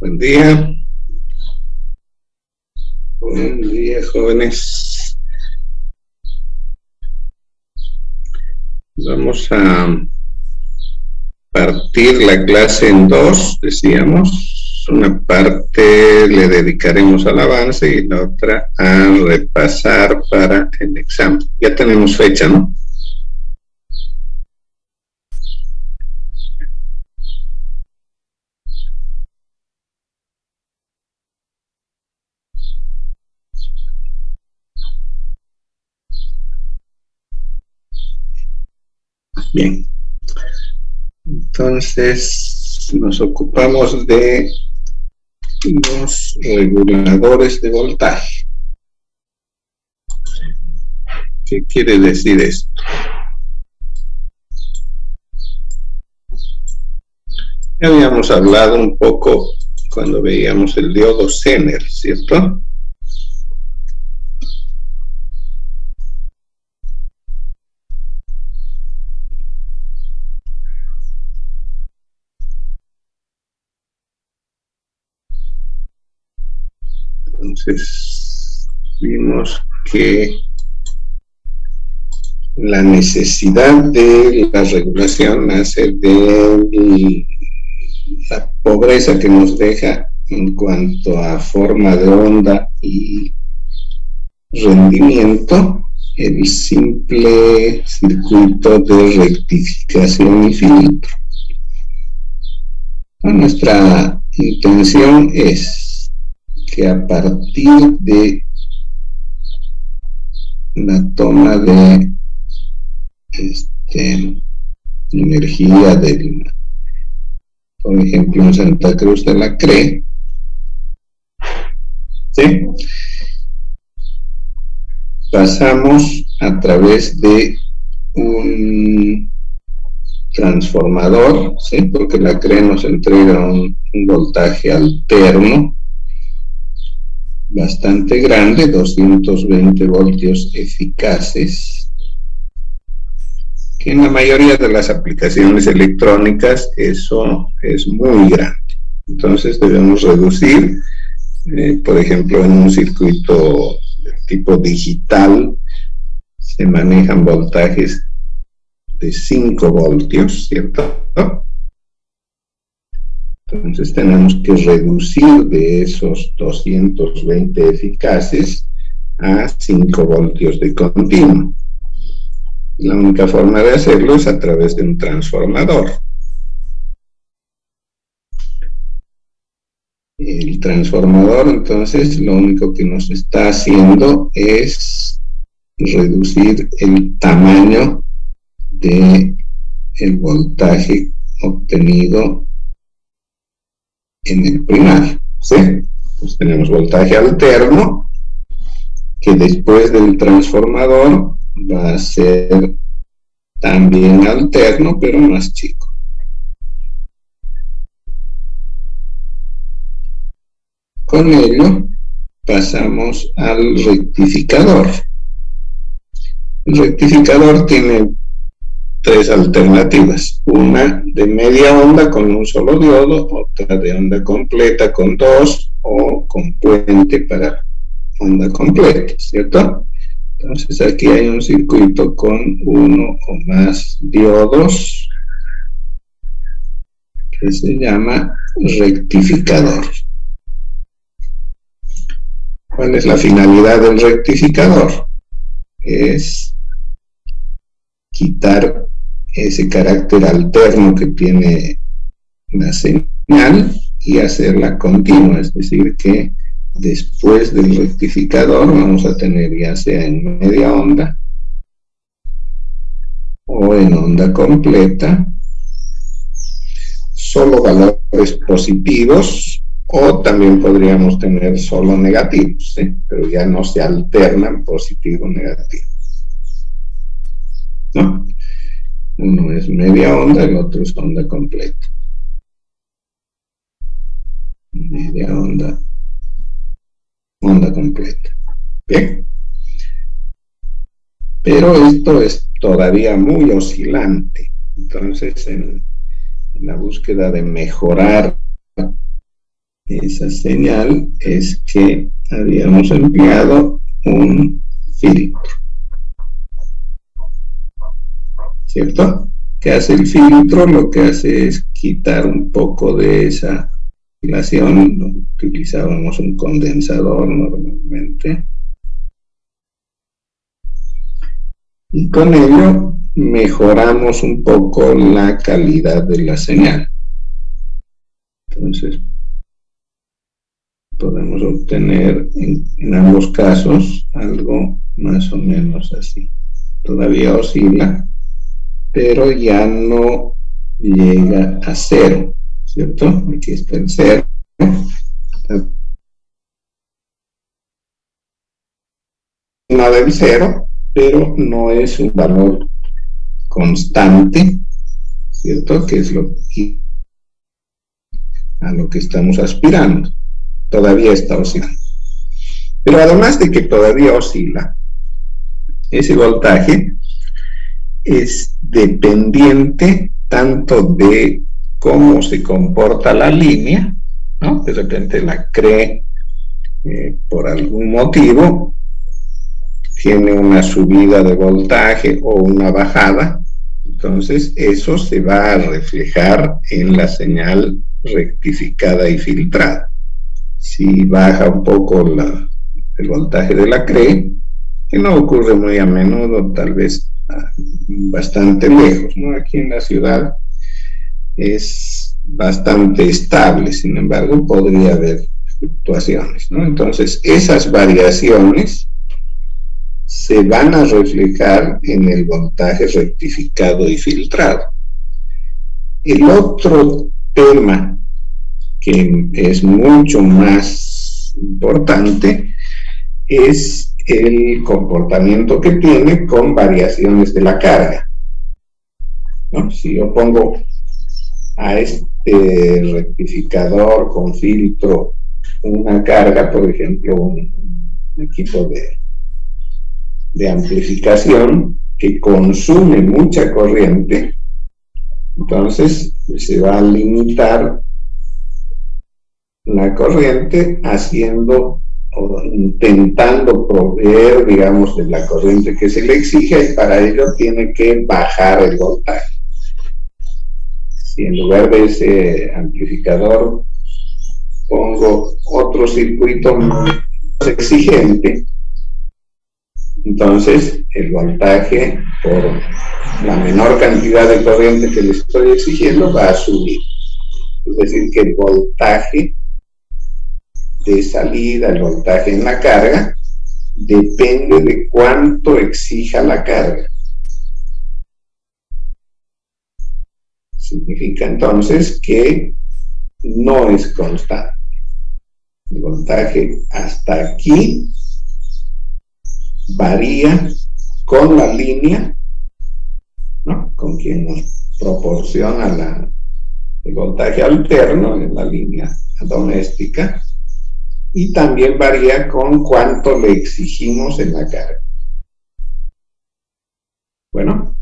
Buen día. Buen día, jóvenes. Vamos a partir la clase en dos, decíamos. Una parte le dedicaremos al avance y la otra a repasar para el examen. Ya tenemos fecha, ¿no? Bien. Entonces, nos ocupamos de los reguladores de voltaje. ¿Qué quiere decir esto? Ya habíamos hablado un poco cuando veíamos el diodo Zener, ¿cierto? Entonces, vimos que la necesidad de la regulación nace de la pobreza que nos deja en cuanto a forma de onda y rendimiento el simple circuito de rectificación y filtro. Nuestra intención es que a partir de la toma de energía por ejemplo, en Santa Cruz de la Cree, ¿sí? Pasamos a través de un transformador, ¿sí? Porque la Cree nos entrega un voltaje alterno bastante grande, 220 voltios eficaces, que en la mayoría de las aplicaciones electrónicas eso es muy grande. Entonces debemos reducir, por ejemplo, en un circuito de tipo digital se manejan voltajes de 5 voltios, ¿cierto? Entonces tenemos que reducir de esos 220 eficaces a 5 voltios de continuo. La única forma de hacerlo es a través de un transformador. El transformador, entonces, lo único que nos está haciendo es reducir el tamaño del voltaje obtenido en el primario, ¿sí? Pues tenemos voltaje alterno, que después del transformador va a ser también alterno, pero más chico. Con ello pasamos al rectificador. El rectificador tiene tres alternativas: una de media onda con un solo diodo, otra de onda completa con dos, o con puente para onda completa, ¿cierto? Entonces aquí hay un circuito con uno o más diodos que se llama rectificador. ¿Cuál es la finalidad del rectificador? Es quitar ese carácter alterno que tiene la señal y hacerla continua, es decir, que después del rectificador vamos a tener, ya sea en media onda o en onda completa, solo valores positivos, o también podríamos tener solo negativos, ¿sí? Pero ya no se alternan positivo o negativo, ¿no? Uno es media onda, el otro es onda completa. Media onda, onda completa. Bien. Pero esto es todavía muy oscilante. Entonces, en la búsqueda de mejorar esa señal es que habíamos empleado un filtro, ¿cierto? ¿Qué hace el filtro? Lo que hace es quitar un poco de esa oscilación. Utilizábamos un condensador normalmente, y con ello mejoramos un poco la calidad de la señal. Entonces podemos obtener en ambos casos algo más o menos así. Todavía oscila, pero ya no llega a cero, ¿cierto? Aquí está el cero. No del cero, pero no es un valor constante, ¿cierto? Que es a lo que estamos aspirando. Todavía está oscilando. Pero además de que todavía oscila, ese voltaje es dependiente tanto de cómo se comporta la línea, ¿no? De repente la CRE, por algún motivo, tiene una subida de voltaje o una bajada, entonces eso se va a reflejar en la señal rectificada y filtrada. Si baja un poco el voltaje de la CRE, que no ocurre muy a menudo, tal vez bastante lejos, ¿no? Aquí en la ciudad es bastante estable, sin embargo podría haber fluctuaciones, ¿no? Entonces esas variaciones se van a reflejar en el voltaje rectificado y filtrado. El otro tema que es mucho más importante es el comportamiento que tiene con variaciones de la carga, ¿no? Si yo pongo a este rectificador con filtro una carga, por ejemplo, un equipo de amplificación que consume mucha corriente, entonces se va a limitar la corriente haciendo o intentando proveer, digamos, de la corriente que se le exige, y para ello tiene que bajar el voltaje. Si en lugar de ese amplificador pongo otro circuito más exigente, entonces el voltaje, por la menor cantidad de corriente que le estoy exigiendo, va a subir. Es decir, que el voltaje de salida, el voltaje en la carga, depende de cuánto exija la carga. Significa entonces que no es constante. El voltaje hasta aquí varía con la línea, ¿no? Con quien nos proporciona el voltaje alterno en la línea doméstica, y también varía con cuánto le exigimos en la carga. Bueno,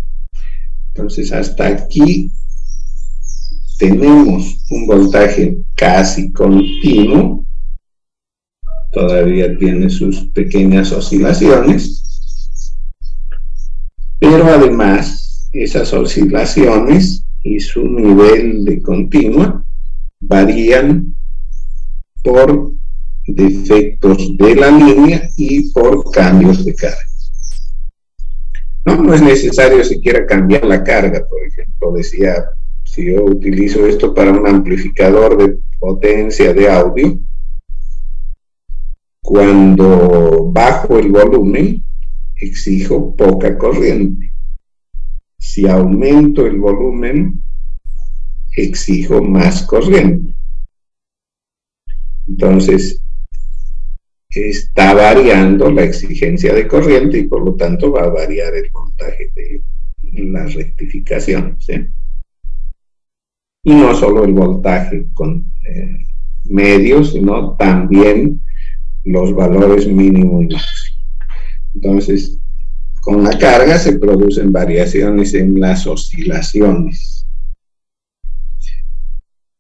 entonces hasta aquí tenemos un voltaje casi continuo, todavía tiene sus pequeñas oscilaciones, pero además esas oscilaciones y su nivel de continua varían por defectos de la línea y por cambios de carga. No es necesario siquiera cambiar la carga. Por ejemplo, decía, si yo utilizo esto para un amplificador de potencia de audio, cuando bajo el volumen exijo poca corriente. Si aumento el volumen, exijo más corriente. Entonces está variando la exigencia de corriente y por lo tanto va a variar el voltaje de la rectificación, ¿sí? Y no solo el voltaje medio, sino también los valores mínimo y máximo. Entonces, con la carga se producen variaciones en las oscilaciones.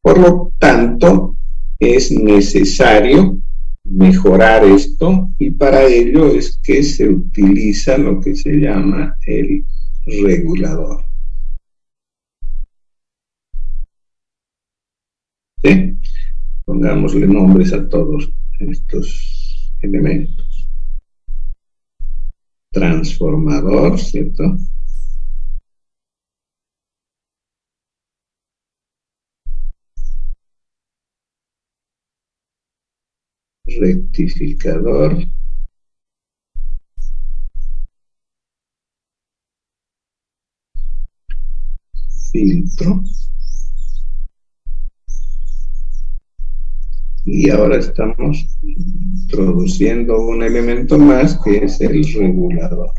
Por lo tanto, es necesario mejorar esto, y para ello es que se utiliza lo que se llama el regulador. ¿Sí? Pongámosle nombres a todos estos elementos. Transformador, ¿cierto? Rectificador. Filtro. Y ahora estamos introduciendo un elemento más, que es el regulador.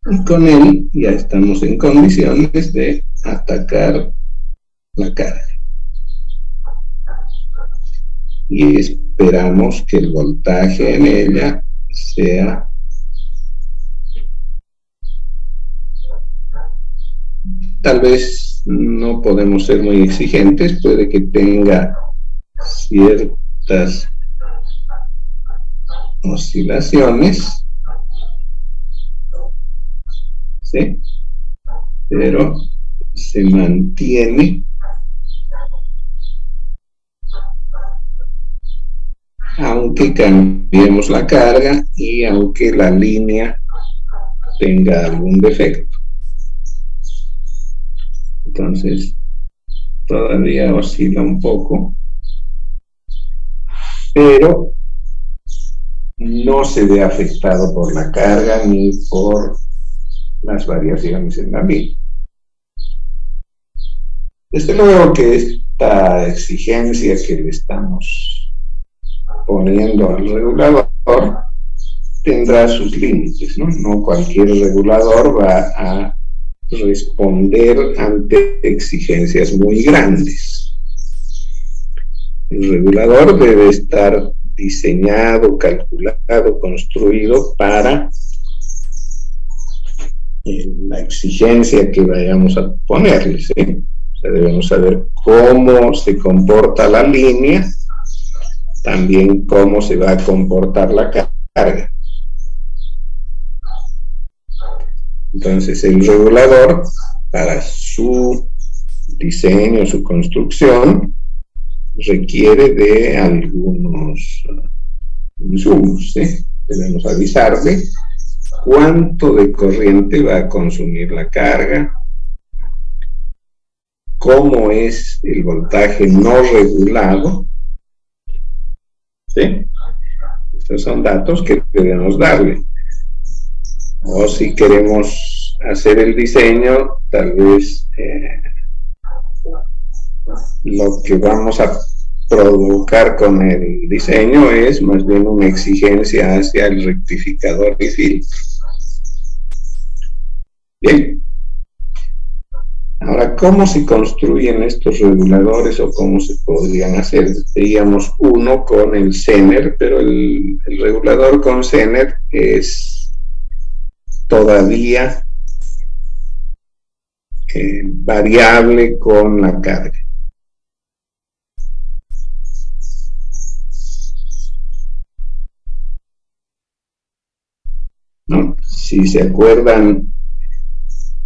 Y con él ya estamos en condiciones de atacar la carga. Y esperamos que el voltaje en ella sea tal vez no podemos ser muy exigentes, puede que tenga ciertas oscilaciones, ¿sí? Pero se mantiene aunque cambiemos la carga y aunque la línea tenga algún defecto. Entonces todavía oscila un poco, pero no se ve afectado por la carga ni por las variaciones en la línea. Desde luego que esta exigencia que le estamos poniendo al regulador tendrá sus límites, ¿no? No cualquier regulador va a responder ante exigencias muy grandes. El regulador debe estar diseñado, calculado, construido para la exigencia que vayamos a ponerle, ¿sí? O sea, debemos saber cómo se comporta la línea, también cómo se va a comportar la carga. Entonces el regulador, para su diseño, su construcción, requiere de algunos insumos, ¿sí? Debemos avisarle cuánto de corriente va a consumir la carga, cómo es el voltaje no regulado, ¿sí? Estos son datos que debemos darle. O si queremos hacer el diseño, tal vez lo que vamos a provocar con el diseño es más bien una exigencia hacia el rectificador y filtro. Bien. Ahora, ¿cómo se construyen estos reguladores o cómo se podrían hacer? Veíamos uno con el Zener, pero el regulador con Zener es todavía variable con la carga. ¿No? Si se acuerdan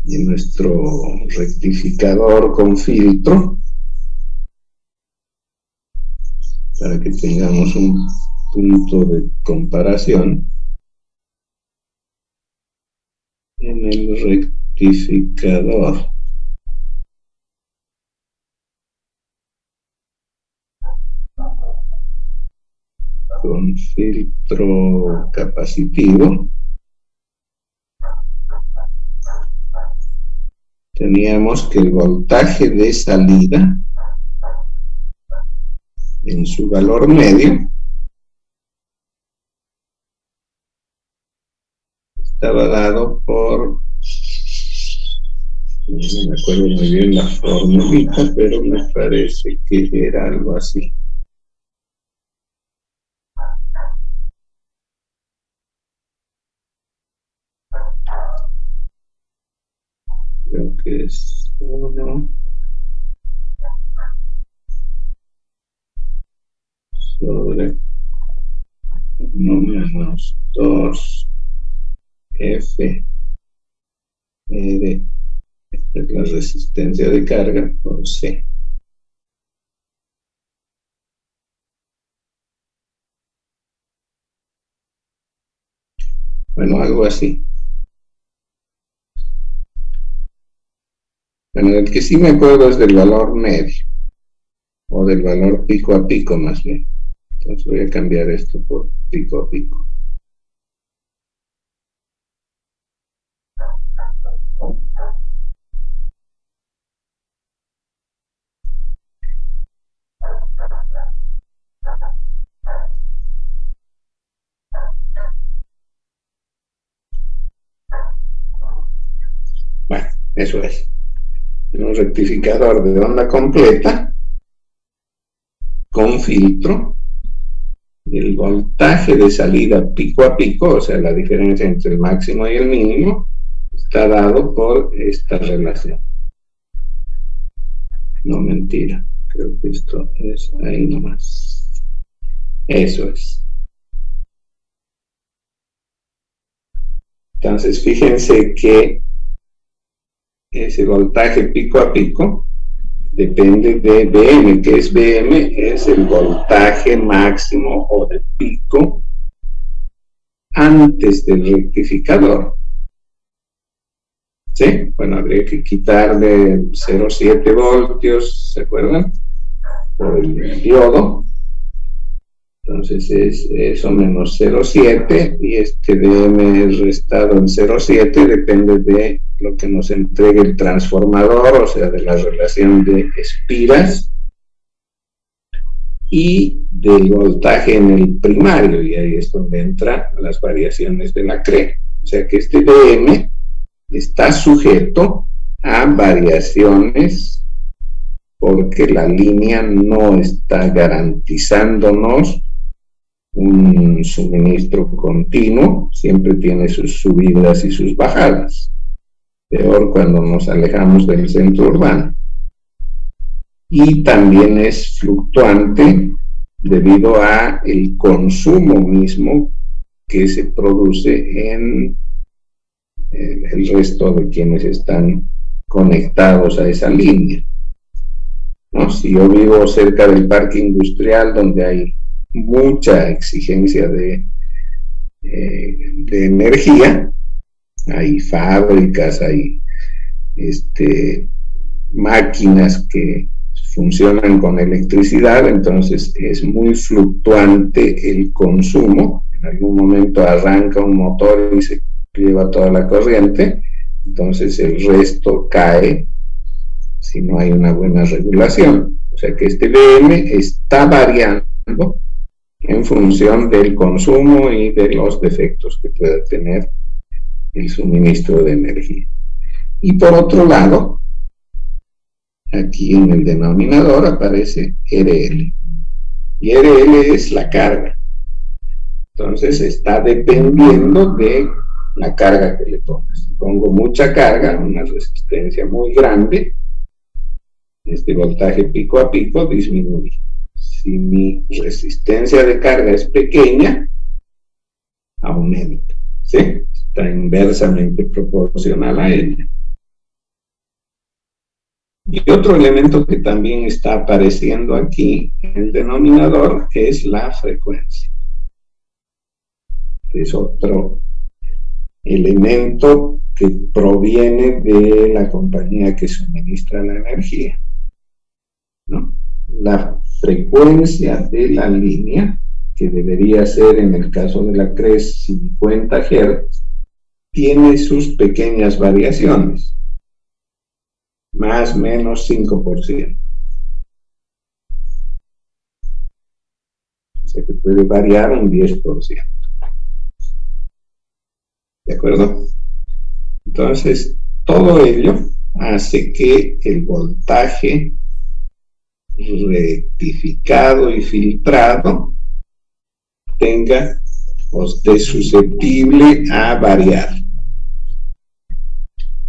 de nuestro rectificador con filtro, para que tengamos un punto de comparación, en el rectificador con filtro capacitivo teníamos que el voltaje de salida en su valor medio estaba dado por, no me acuerdo muy bien la formulita, pero me parece que era algo así. que es 1 sobre 1 menos 2 F R, esta es la resistencia de carga, por C. Bueno, algo así. Bueno, el que sí me acuerdo es del valor medio, o del valor pico a pico más bien. Entonces voy a cambiar esto por pico a pico. Bueno, eso es. Un rectificador de onda completa con filtro. El voltaje de salida pico a pico, o sea, la diferencia entre el máximo y el mínimo, está dado por esta relación. No, mentira. Creo que esto es ahí nomás. Eso es. Entonces, fíjense que ese voltaje pico a pico depende de Vm. ¿Qué es Vm? Es el voltaje máximo o de pico antes del rectificador. ¿Sí? Bueno, habría que quitarle 0,7 voltios, ¿se acuerdan? Por el diodo. Entonces es eso menos 0,7 y este Vm restado en 0,7 depende de lo que nos entregue el transformador, o sea, de la relación de espiras y del voltaje en el primario, y ahí es donde entran las variaciones de la CRE. O sea que este Vm está sujeto a variaciones porque la línea no está garantizándonos un suministro continuo, siempre tiene sus subidas y sus bajadas. Peor cuando nos alejamos del centro urbano. Y también es fluctuante debido a el consumo mismo que se produce en el resto de quienes están conectados a esa línea, ¿no? Si yo vivo cerca del parque industrial donde hay mucha exigencia de energía, hay fábricas, hay máquinas que funcionan con electricidad, entonces es muy fluctuante el consumo. En algún momento arranca un motor y se lleva toda la corriente, entonces el resto cae si no hay una buena regulación. O sea que este Vm está variando en función del consumo y de los defectos que pueda tener el suministro de energía. Y por otro lado, aquí en el denominador aparece RL. Y RL es la carga. Entonces está dependiendo de la carga que le pongas. Si pongo mucha carga, una resistencia muy grande, este voltaje pico a pico disminuye. Si mi resistencia de carga es pequeña, aumenta, ¿sí? Está inversamente proporcional a ella. Y otro elemento que también está apareciendo aquí en el denominador es la frecuencia. Es otro elemento que proviene de la compañía que suministra la energía, ¿no? La frecuencia de la línea, que debería ser en el caso de la CRES 50 Hz, tiene sus pequeñas variaciones, más o menos 5%. O sea que puede variar un 10%. ¿De acuerdo? Entonces, todo ello hace que el voltaje rectificado y filtrado tenga o esté susceptible a variar.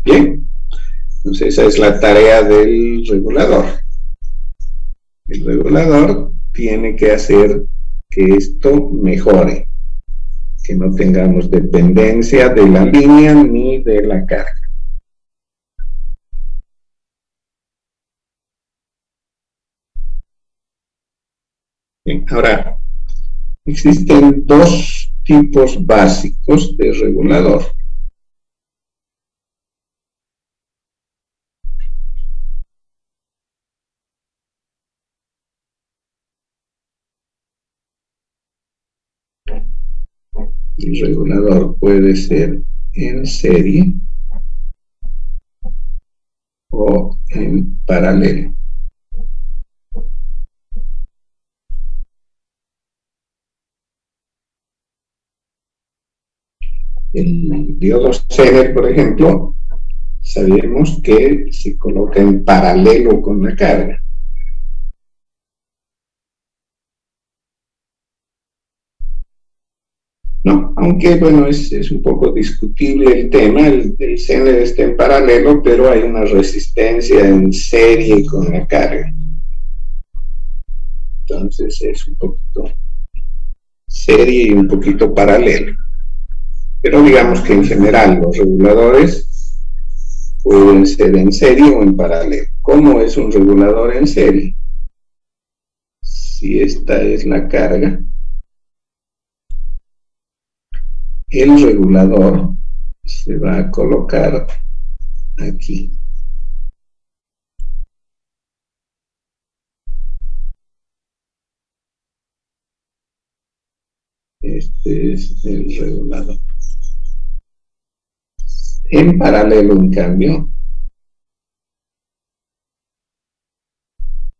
Bien, Entonces esa es la tarea del regulador. El regulador tiene que hacer que esto mejore, que no tengamos dependencia de la línea ni de la carga. Bien, ahora, existen dos tipos básicos de regulador. El regulador puede ser en serie o en paralelo. El diodo Zener, por ejemplo, sabemos que se coloca en paralelo con la carga. No, aunque bueno, es un poco discutible el tema, el Zener está en paralelo, pero hay una resistencia en serie con la carga. Entonces es un poquito serie y un poquito paralelo. Pero digamos que en general los reguladores pueden ser en serie o en paralelo. ¿Cómo es un regulador en serie? Si esta es la carga, el regulador se va a colocar aquí. Este es el regulador. En paralelo, en cambio,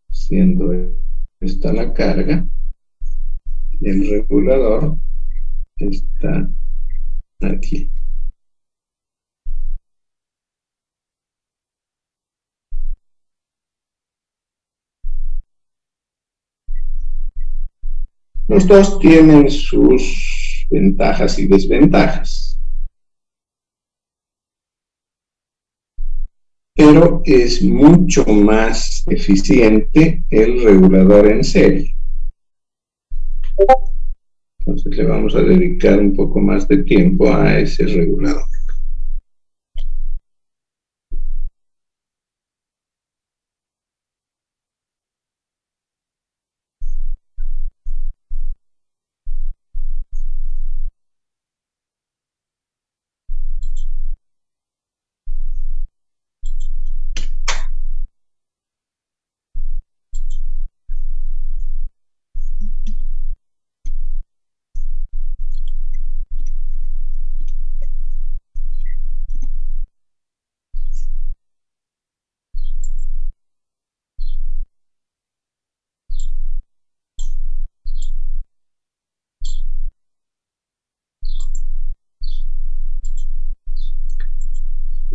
siendo esta la carga, el regulador está aquí. Los dos tienen sus ventajas y desventajas, pero es mucho más eficiente el regulador en serie. Entonces le vamos a dedicar un poco más de tiempo a ese regulador.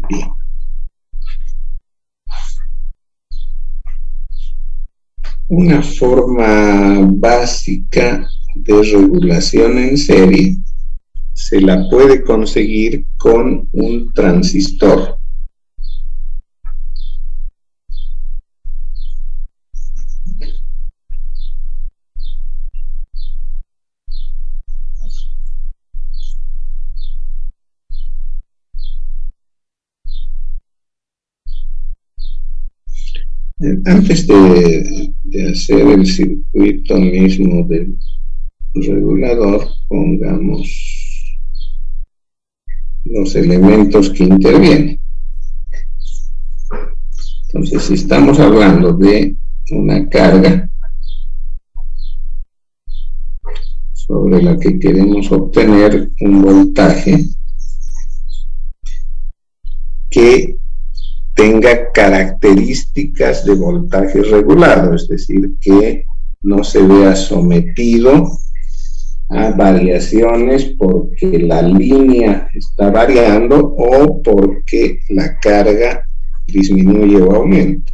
Bien. Una forma básica de regulación en serie se la puede conseguir con un transistor. Antes de hacer el circuito mismo del regulador, pongamos los elementos que intervienen. Entonces, si estamos hablando de una carga sobre la que queremos obtener un voltaje que tenga características de voltaje regulado, es decir, que no se vea sometido a variaciones porque la línea está variando o porque la carga disminuye o aumenta.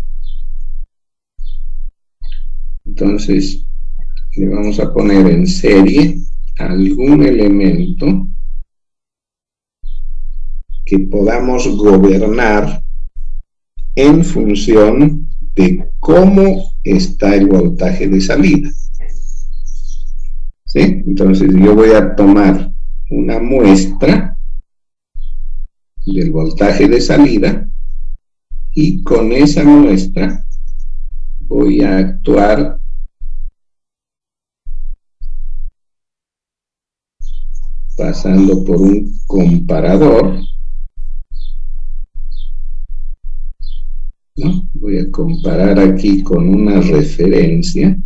Entonces, le vamos a poner en serie algún elemento que podamos gobernar en función de cómo está el voltaje de salida. ¿Sí? Entonces yo voy a tomar una muestra del voltaje de salida y con esa muestra voy a actuar pasando por un comparador, ¿no? Voy a comparar aquí con una referencia.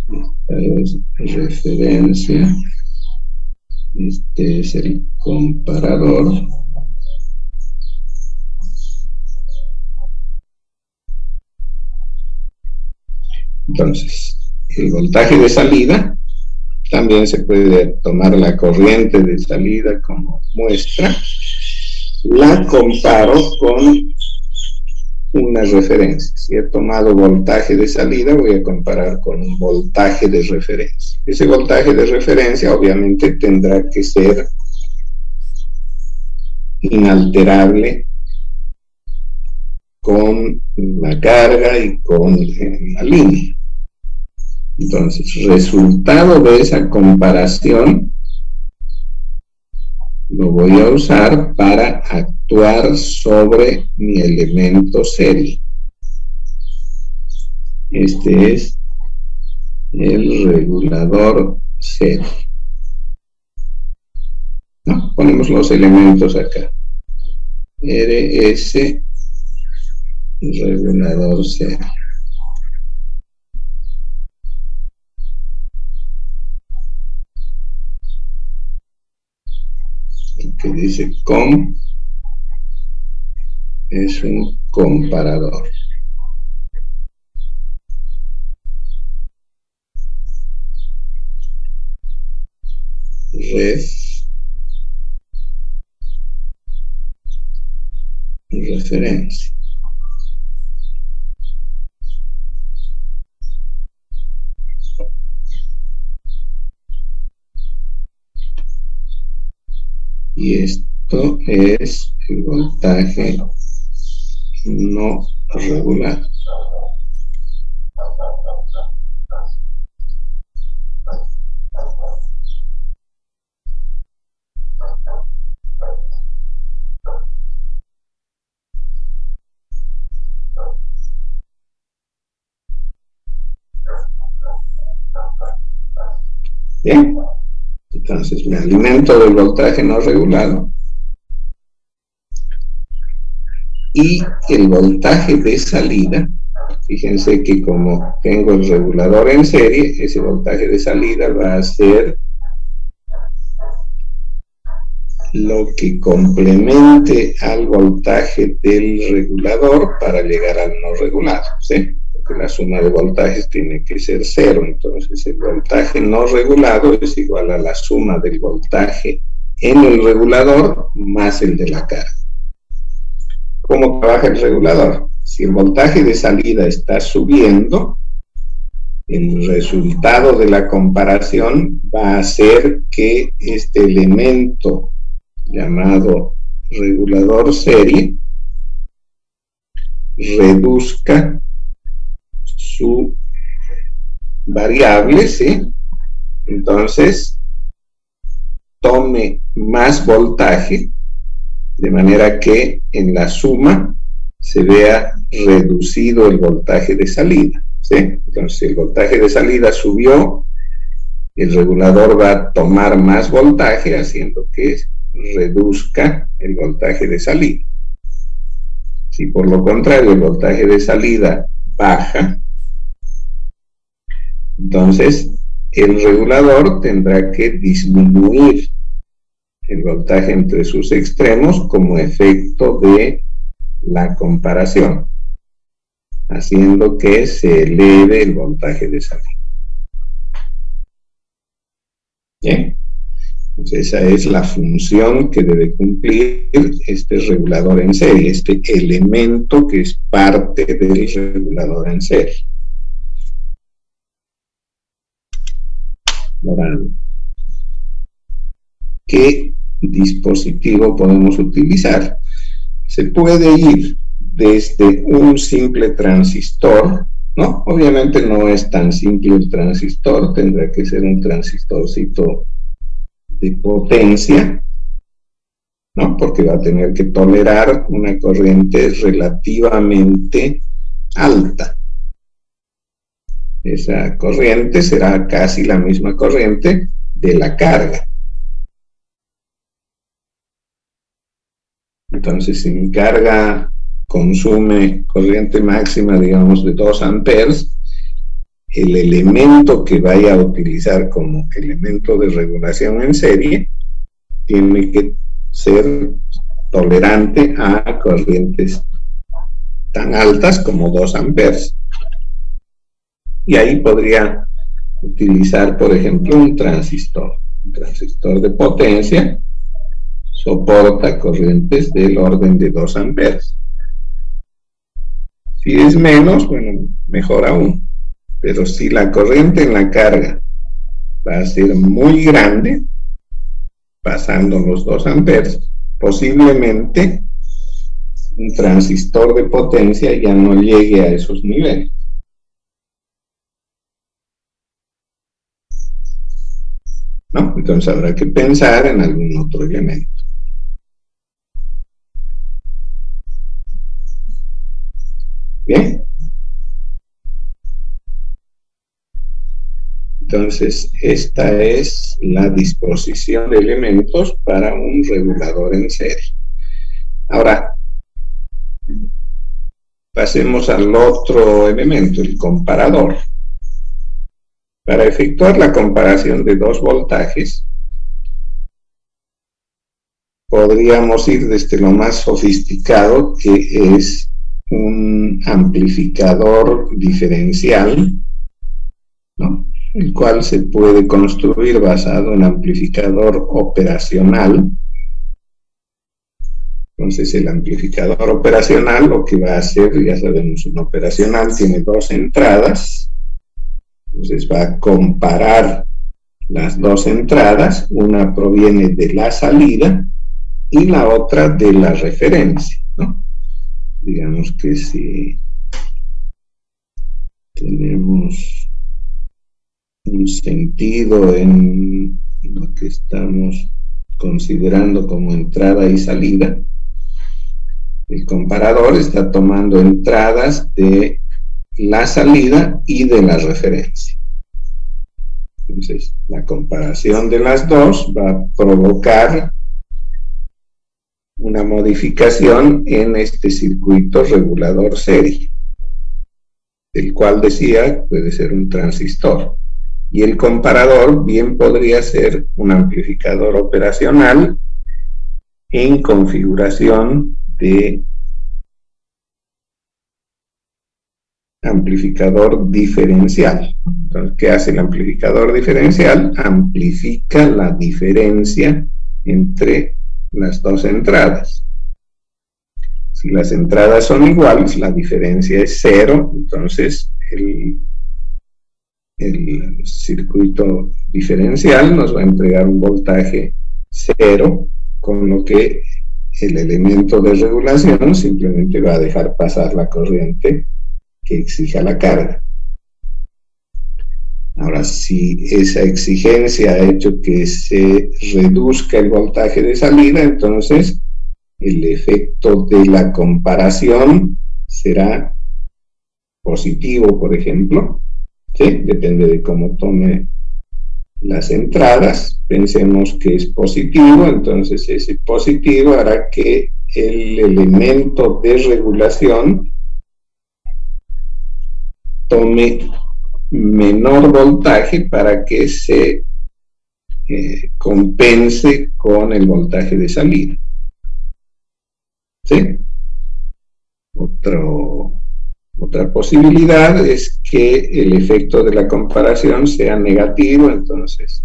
Esta es referencia. Este es el comparador. Entonces, el voltaje de salida, también se puede tomar la corriente de salida como muestra, la comparo con una referencia. Si he tomado voltaje de salida, voy a comparar con un voltaje de referencia. Ese voltaje de referencia obviamente tendrá que ser inalterable con la carga y con la línea. Entonces, resultado de esa comparación lo voy a usar para actuar sobre mi elemento serie. Este es el regulador serie. ¿No? Ponemos los elementos acá. RS, regulador serie. El que dice com es un comparador. Ref, referencia. Y esto es el voltaje no regular. Bien, entonces me alimento del voltaje no regulado y el voltaje de salida. Fíjense que como tengo el regulador en serie, ese voltaje de salida va a ser lo que complemente al voltaje del regulador para llegar al no regulado, ¿sí? Porque la suma de voltajes tiene que ser cero, entonces el voltaje no regulado es igual a la suma del voltaje en el regulador más el de la carga. ¿Cómo trabaja el regulador? Si el voltaje de salida está subiendo, el resultado de la comparación va a ser que este elemento llamado regulador serie reduzca su variable, ¿sí? Entonces tome más voltaje, de manera que en la suma se vea reducido el voltaje de salida, ¿sí? Entonces, si el voltaje de salida subió, el regulador va a tomar más voltaje, haciendo que reduzca el voltaje de salida. Si por lo contrario el voltaje de salida baja, entonces el regulador tendrá que disminuir el voltaje entre sus extremos como efecto de la comparación, haciendo que se eleve el voltaje de salida. Bien, entonces esa es la función que debe cumplir este regulador en serie, este elemento que es parte del regulador en serie. Ahora, ¿qué dispositivo podemos utilizar. Se puede ir desde un simple transistor, ¿no? Obviamente no es tan simple el transistor, tendrá que ser un transistorcito de potencia, ¿no? Porque va a tener que tolerar una corriente relativamente alta. Esa corriente será casi la misma corriente de la carga. Entonces, si mi carga consume corriente máxima, digamos, de 2 amperes, el elemento que vaya a utilizar como elemento de regulación en serie tiene que ser tolerante a corrientes tan altas como 2 amperes. Y ahí podría utilizar, por ejemplo, un transistor. Un transistor de potencia soporta corrientes del orden de 2 amperes. Si es menos, bueno, mejor aún. Pero si la corriente en la carga va a ser muy grande, pasando los 2 amperes, posiblemente un transistor de potencia ya no llegue a esos niveles. ¿No? Entonces habrá que pensar en algún otro elemento. Bien. Entonces, esta es la disposición de elementos para un regulador en serie. Ahora, pasemos al otro elemento, el comparador. Para efectuar la comparación de 2 voltajes, podríamos ir desde lo más sofisticado, que es un amplificador diferencial, ¿no? El cual se puede construir basado en amplificador operacional. Entonces, el amplificador operacional lo que va a hacer, ya sabemos, un operacional tiene 2 entradas. Entonces va a comparar las 2 entradas, una proviene de la salida y la otra de la referencia, ¿no? Digamos que si tenemos un sentido en lo que estamos considerando como entrada y salida, el comparador está tomando entradas de la salida y de la referencia. Entonces, la comparación de las dos va a provocar una modificación en este circuito regulador serie, el cual decía puede ser un transistor. Y el comparador bien podría ser un amplificador operacional en configuración de amplificador diferencial. Entonces, ¿qué hace el amplificador diferencial? Amplifica la diferencia entre las 2 entradas. Si las entradas son iguales, la diferencia es 0, entonces el circuito diferencial nos va a entregar un voltaje 0, con lo que el elemento de regulación simplemente va a dejar pasar la corriente que exija la carga. Ahora, si esa exigencia ha hecho que se reduzca el voltaje de salida, entonces el efecto de la comparación será positivo, por ejemplo, ¿sí? Depende de cómo tome las entradas. Pensemos que es positivo, entonces ese positivo hará que el elemento de regulación tome menor voltaje para que se compense con el voltaje de salida. ¿Sí? Otra posibilidad es que el efecto de la comparación sea negativo, entonces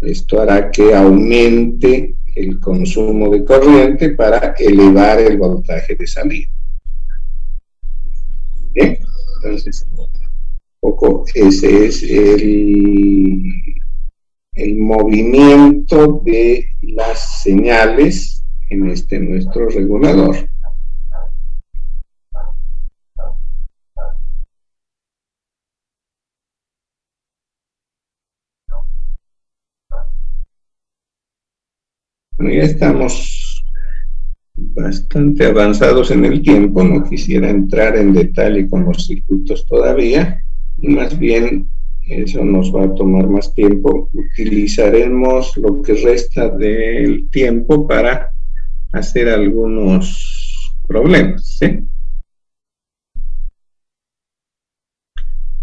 esto hará que aumente el consumo de corriente para elevar el voltaje de salida. Bien, entonces un poco ese es el movimiento de las señales en este nuestro regulador. Bueno, ya estamos bastante avanzados en el tiempo, no quisiera entrar en detalle con los circuitos todavía, más bien eso nos va a tomar más tiempo. Utilizaremos lo que resta del tiempo para hacer algunos problemas, ¿sí?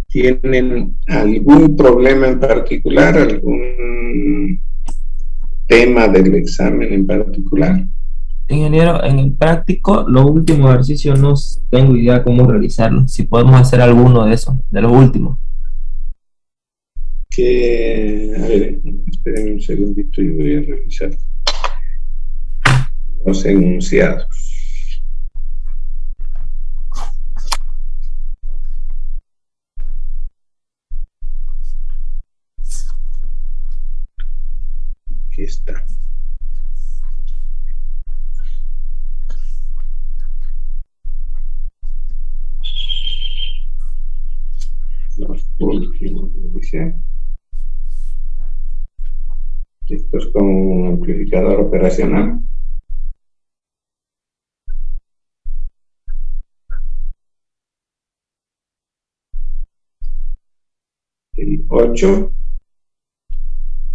¿Tienen algún problema en particular, algún tema del examen en particular? Ingeniero, en el práctico, los últimos ejercicios no tengo idea cómo realizarlos. Si podemos hacer alguno de esos, de los últimos. A ver, esperen un segundito y voy a revisar los enunciados. Aquí está. Los últimos, dice. Esto es como un amplificador operacional. El 8,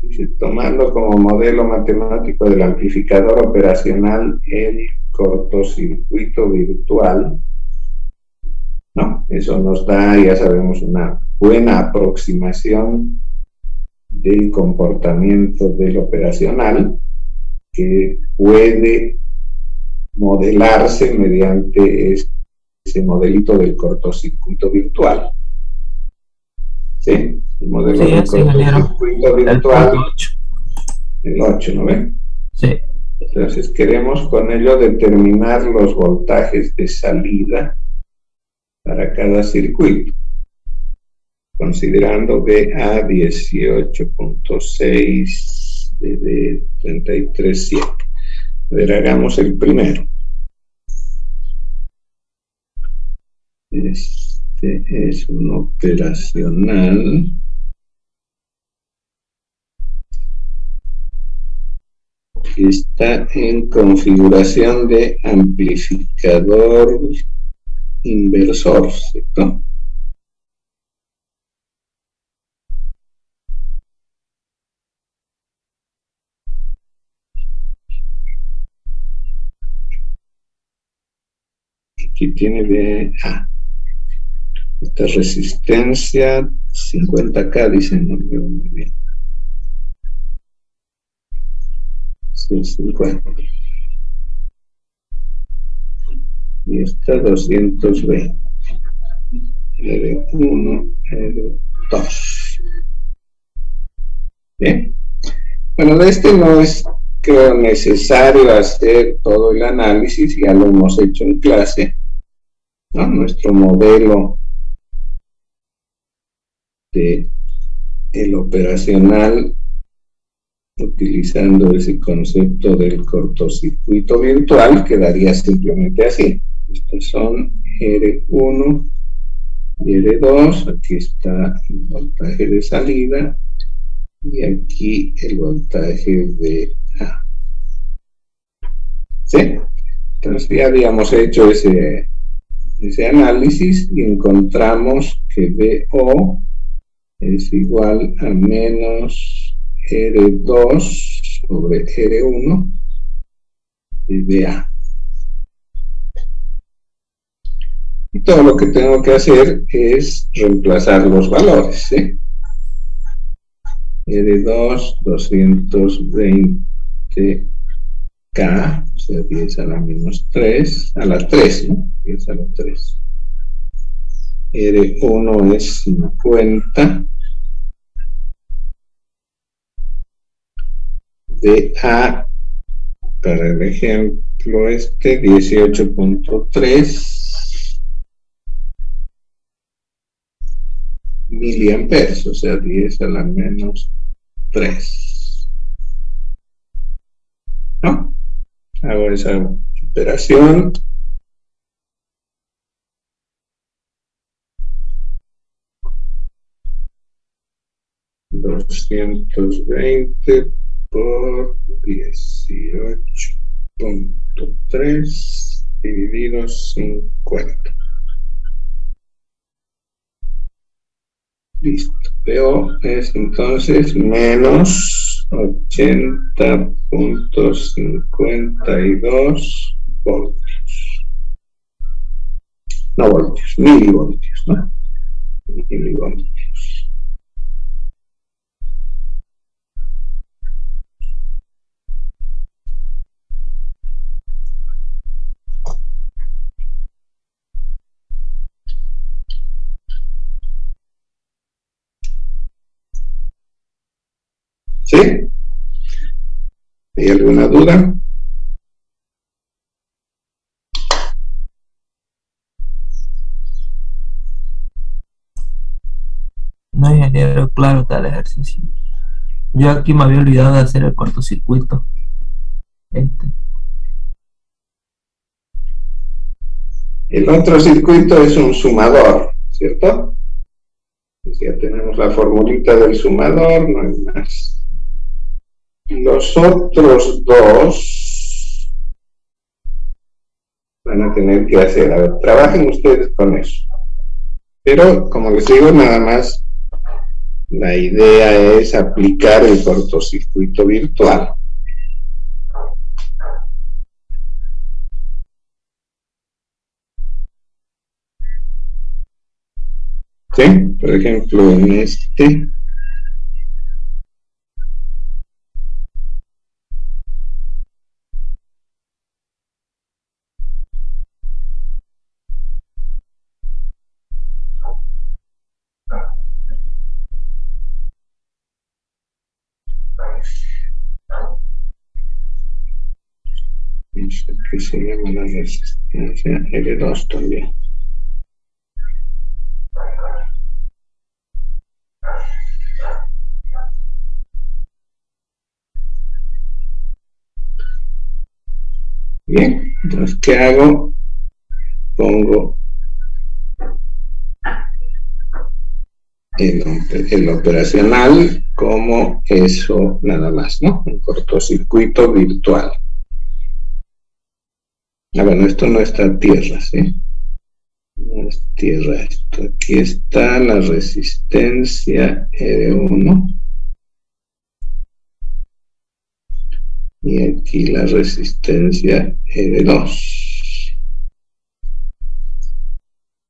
dice, tomando como modelo matemático del amplificador operacional el cortocircuito virtual, ¿no? Eso nos da, ya sabemos, una buena aproximación del comportamiento del operacional que puede modelarse mediante ese modelito del cortocircuito virtual. ¿Sí? El modelo del cortocircuito virtual, el 8, ¿no ven? Sí. Entonces queremos con ello determinar los voltajes de salida para cada circuito, considerando BA 18.6, BD 33.7. A ver, hagamos el primero. Este es un operacional que está en configuración de amplificador inversor, ¿cierto? Aquí tiene de esta resistencia 50K, dicen, no veo muy bien. Sí, 50. Y esta 220. R1, R2. Bien. Bueno, de este no es, creo, necesario hacer todo el análisis, ya lo hemos hecho en clase, ¿no? Nuestro modelo de el operacional, utilizando ese concepto del cortocircuito virtual, quedaría simplemente así. Estos son R1 y R2, aquí está el voltaje de salida y aquí el voltaje de A. ¿Sí? Entonces ya habíamos hecho ese análisis y encontramos que DO es igual a menos R2 sobre R1 de A. Y todo lo que tengo que hacer es reemplazar los valores, ¿sí? R2, 220K, o sea, 10 a la menos 3, a la 3, ¿no? 10 a la 3. R1 es 50. De A, para el ejemplo 18.3 miliamperes, o sea, 10 a la menos 3. ¿no? Hago esa operación. $220 por 18.3 dividido 50. Listo. PO es entonces menos 80.52 voltios. No voltios, milivoltios, ¿no? Milivoltios. ¿Sí? ¿Hay alguna duda? No, ingeniero, claro, está el ejercicio. Yo aquí me había olvidado de hacer el cortocircuito. El otro circuito es un sumador, ¿cierto? Pues ya tenemos la formulita del sumador, no hay más. Los otros dos van a tener que hacer, a ver, trabajen ustedes con eso. Pero, como les digo, nada más la idea es aplicar el cortocircuito virtual. ¿Sí? Por ejemplo, en este. Eso que se llama la resistencia R2 también. Bien, entonces, ¿qué hago? Pongo el operacional como eso nada más, ¿no? Un cortocircuito virtual. Ah, bueno, esto no está a tierra, ¿sí? No es tierra esto. Aquí está la resistencia R1. Y aquí la resistencia R2.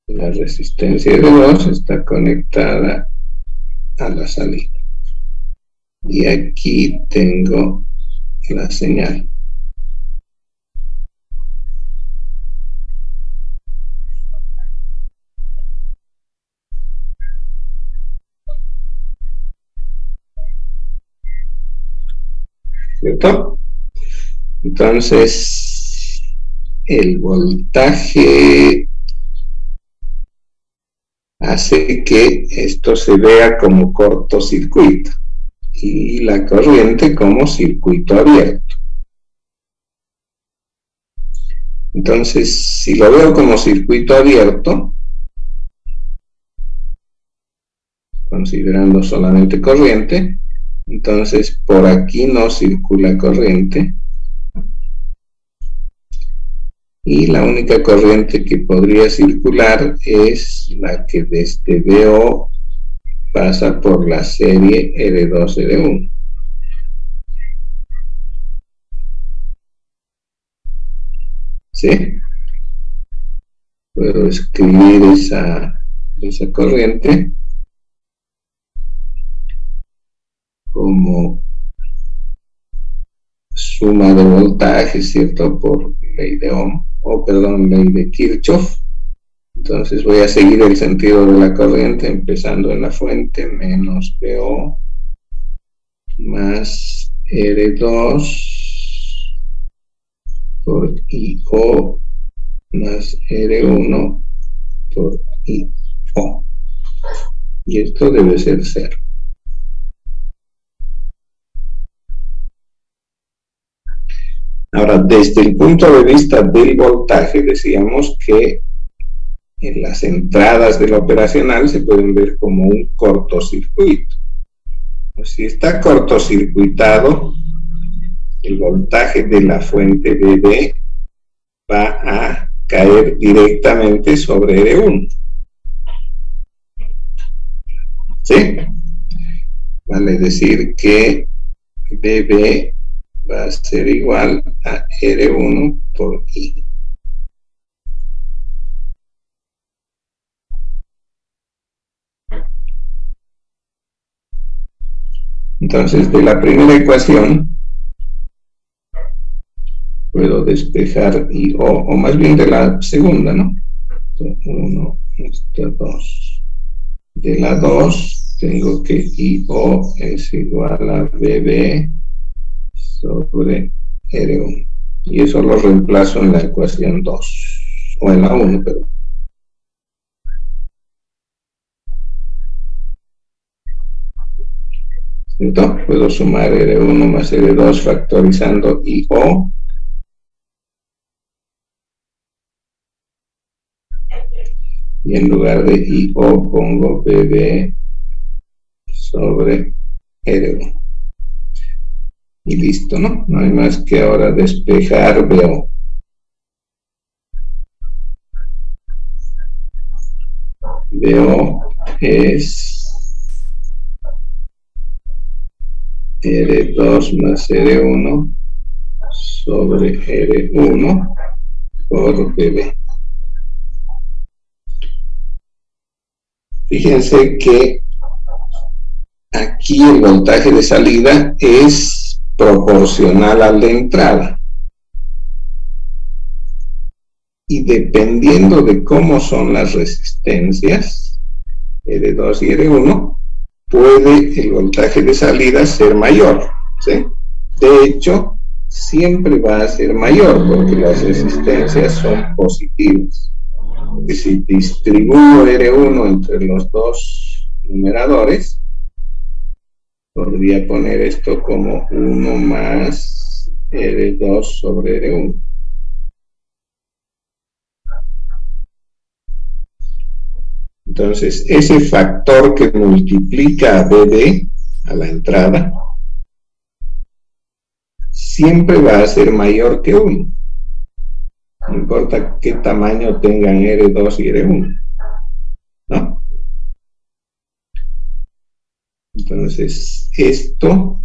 La resistencia R2 está conectada a la salida. Y aquí tengo la señal. ¿Cierto? Entonces, el voltaje hace que esto se vea como cortocircuito y la corriente como circuito abierto. Entonces, si lo veo como circuito abierto, considerando solamente corriente, entonces por aquí no circula corriente y la única corriente que podría circular es la que desde VO pasa por la serie R2, R1. ¿Sí? Puedo escribir esa corriente como suma de voltaje, ¿cierto? Por ley de Ohm, ley de Kirchhoff. Entonces voy a seguir el sentido de la corriente, empezando en la fuente, menos VO, más R2 por IO, más R1 por IO. Y esto debe ser 0. Ahora, desde el punto de vista del voltaje, decíamos que en las entradas del operacional se pueden ver como un cortocircuito. Pues si está cortocircuitado, el voltaje de la fuente BB va a caer directamente sobre R1. ¿Sí? Vale decir que BB va a ser igual a R1 por I. Entonces, de la primera ecuación, puedo despejar IO, o más bien de la segunda, ¿no? 1, 2. De la 2, tengo que IO es igual a BB sobre R1. Y eso lo reemplazo en la ecuación 2, o en la 1, perdón. ¿Cierto? Puedo sumar R1 más R2 factorizando IO. Y en lugar de IO pongo BB sobre R1. Y listo, ¿no? No hay más que ahora despejar BO. BO es R2 más R1 sobre R1 por BB. Fíjense que aquí el voltaje de salida es proporcional al de entrada. Y dependiendo de cómo son las resistencias, R2 y R1, puede el voltaje de salida ser mayor, ¿sí? De hecho, siempre va a ser mayor porque las resistencias son positivas. Y si distribuyo R1 entre los dos numeradores, podría poner esto como 1 más R2 sobre R1. Entonces, ese factor que multiplica a BD, a la entrada, siempre va a ser mayor que 1. No importa qué tamaño tengan R2 y R1, ¿no? Entonces, esto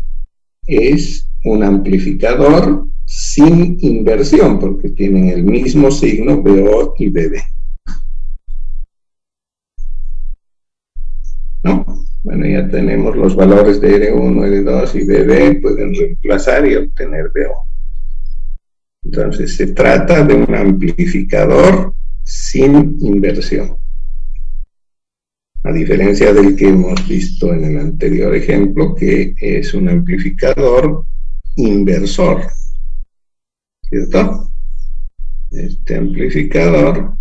es un amplificador sin inversión, porque tienen el mismo signo BO y BB. ¿No? Bueno, ya tenemos los valores de R1, R2 y BB, pueden reemplazar y obtener BO. Entonces, se trata de un amplificador sin inversión. A diferencia del que hemos visto en el anterior ejemplo, que es un amplificador inversor. ¿Cierto? Este amplificador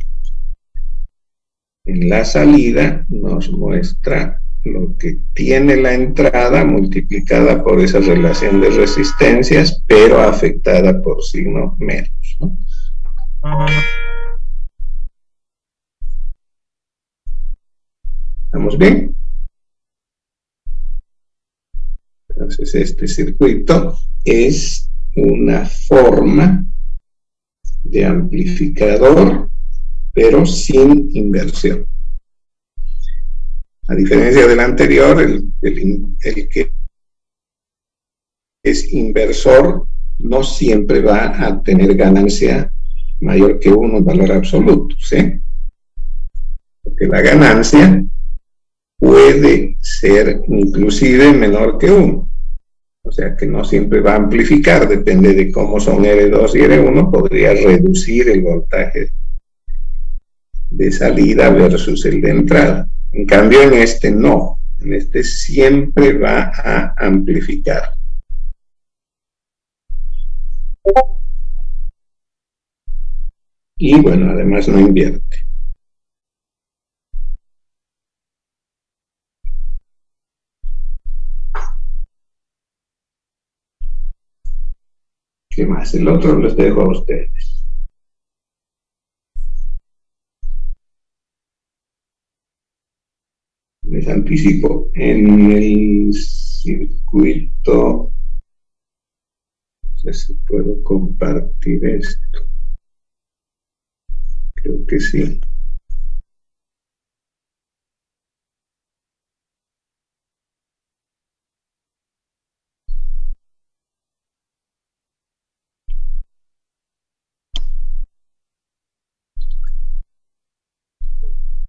en la salida nos muestra lo que tiene la entrada multiplicada por esa relación de resistencias, pero afectada por signo menos, ¿no? ¿Estamos bien? Entonces, este circuito es una forma de amplificador, pero sin inversión. A diferencia del anterior, el que es inversor no siempre va a tener ganancia mayor que 1 en valor absoluto, ¿sí? Porque la ganancia puede ser inclusive menor que 1. O sea que no siempre va a amplificar, depende de cómo son R2 y R1, podría reducir el voltaje de salida versus el de entrada. En cambio, en este no. En este siempre va a amplificar. Y bueno, además no invierte. ¿Qué más? El otro les dejo a ustedes. Les anticipo, en el circuito, no sé si puedo compartir esto. Creo que sí.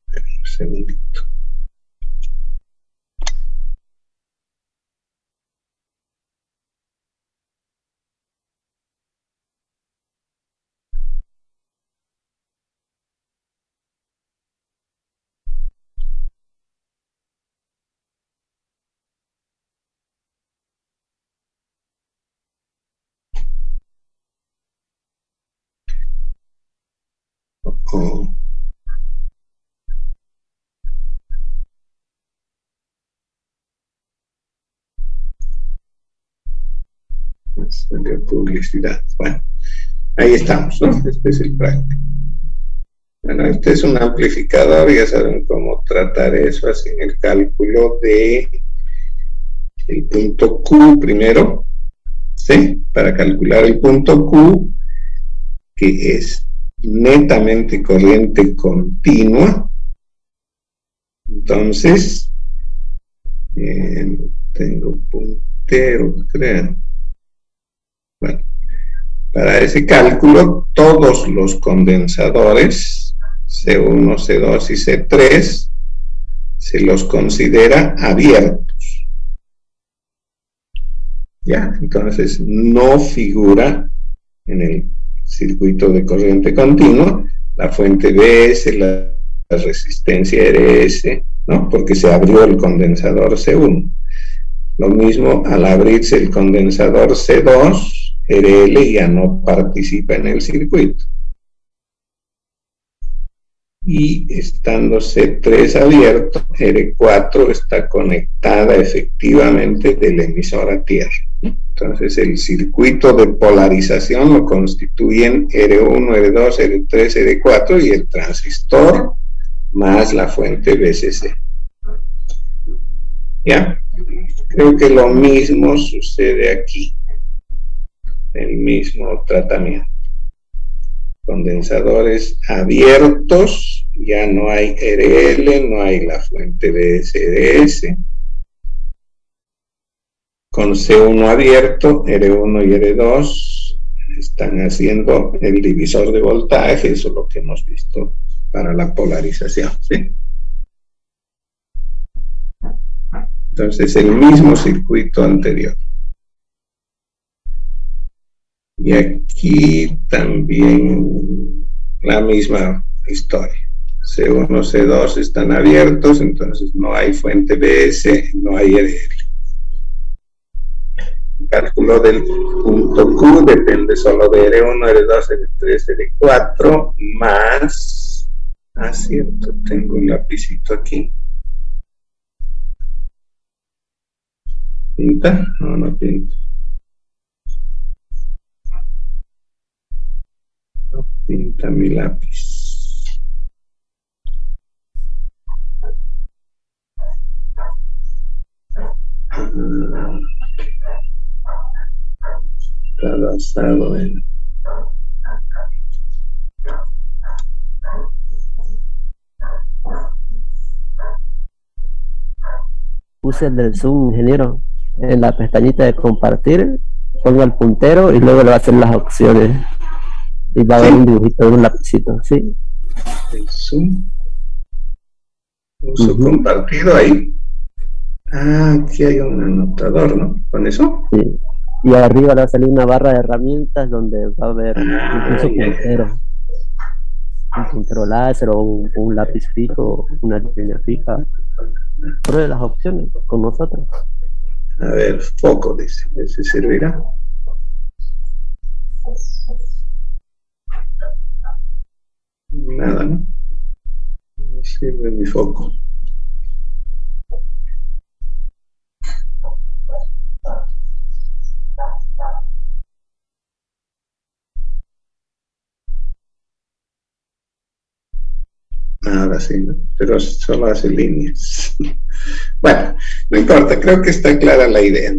Un segundito. Oh, de publicidad. Bueno, ahí estamos, ¿no? Este es el práctico. Bueno, este es un amplificador, ya saben cómo tratar eso, así en el cálculo de el punto Q primero, ¿sí? Para calcular el punto Q, que es netamente corriente continua. Entonces, tengo puntero, creo. Bueno, para ese cálculo, todos los condensadores, C1, C2 y C3, se los considera abiertos. ¿Ya? Entonces, no figura en el circuito de corriente continua la fuente BS, la resistencia RS, ¿no? Porque se abrió el condensador C1. Lo mismo al abrirse el condensador C2, RL ya no participa en el circuito. Y estando C3 abierto, R4 está conectada efectivamente del emisor a tierra. Entonces el circuito de polarización lo constituyen R1, R2, R3, R4 y el transistor más la fuente BCC. ¿Ya? Creo que lo mismo sucede aquí. El mismo tratamiento. Condensadores abiertos, ya no hay RL, no hay la fuente BSDS. Con C1 abierto, R1 y R2 están haciendo el divisor de voltaje, eso es lo que hemos visto para la polarización, ¿sí? Entonces, el mismo circuito anterior. Y aquí también la misma historia. C1, C2 están abiertos, entonces no hay fuente BS, no hay RL. El cálculo del punto Q depende solo de R1, R2, R3, R4, más... Ah, cierto, tengo un lapicito aquí. ¿Pinta? No, no pinta. No pinta mi lápiz. Está basado en... Use el del Zoom, ingeniero. En la pestañita de compartir, ponga el puntero y luego le va a hacer las opciones. Y va a haber un dibujito de un lapicito, ¿sí? El Zoom. Uso compartido ahí. Ah, aquí hay un anotador, ¿no? ¿Con eso? Sí. Y arriba le va a salir una barra de herramientas donde va a haber incluso puntero. Un puntero láser o un lápiz fijo, una línea fija. Pruebe las opciones con nosotros. A ver, foco, dice. ¿Ese servirá? Nada, ¿no? No sirve mi foco. Ahora sí, ¿no? Pero solo hace líneas. Bueno, no importa, creo que está clara la idea.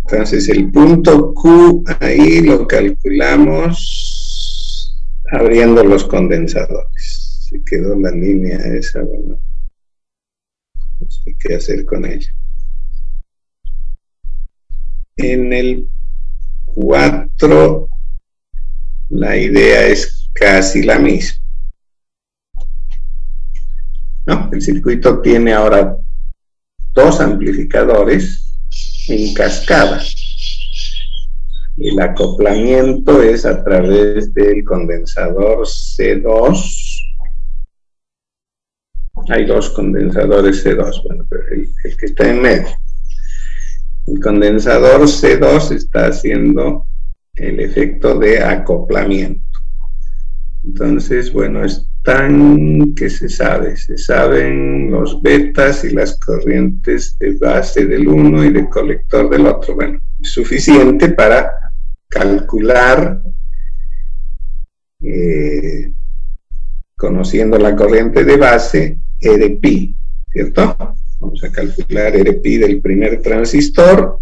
Entonces el punto Q ahí lo calculamos abriendo los condensadores. Se quedó la línea esa, bueno, no sé qué hacer con ella. En el 4 la idea es casi la misma. ¿No? El circuito tiene ahora 2 amplificadores en cascada. El acoplamiento es a través del condensador C2. Hay 2 condensadores C2, bueno, pero el que está en medio. El condensador C2 está haciendo el efecto de acoplamiento. Entonces, bueno, es tan que se saben los betas y las corrientes de base del uno y de colector del otro. Bueno, es suficiente para calcular, conociendo la corriente de base, Rpi, ¿cierto? Vamos a calcular Rpi del primer transistor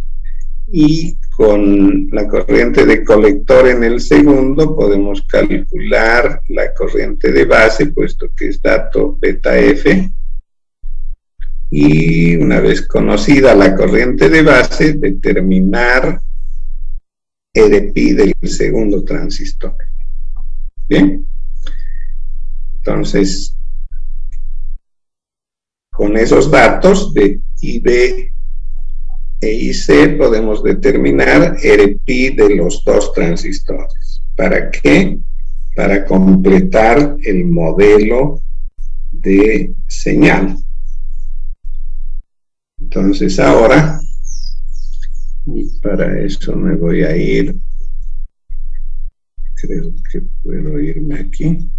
y con la corriente de colector en el segundo podemos calcular la corriente de base, puesto que es dato beta F, y una vez conocida la corriente de base, determinar Rpi del segundo transistor. ¿Bien? Entonces, con esos datos de IB e IC podemos determinar Rpi de los 2 transistores. ¿Para qué? Para completar el modelo de señal. Entonces ahora, y para eso me voy a ir, creo que puedo irme aquí.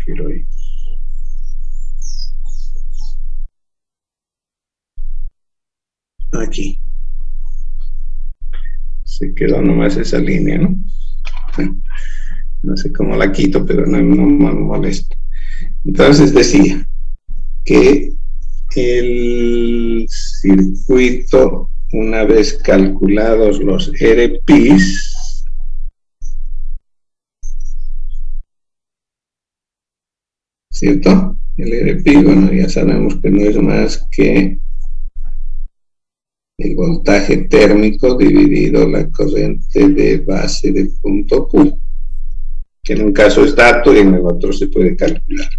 Quiero ir. Aquí. Se quedó nomás esa línea, ¿no? No sé cómo la quito, pero no me molesta. Entonces decía que el circuito, una vez calculados los Rpis, ¿cierto? El Rp, bueno, ya sabemos que no es más que el voltaje térmico dividido la corriente de base del punto Q, que en un caso es dato y en el otro se puede calcular.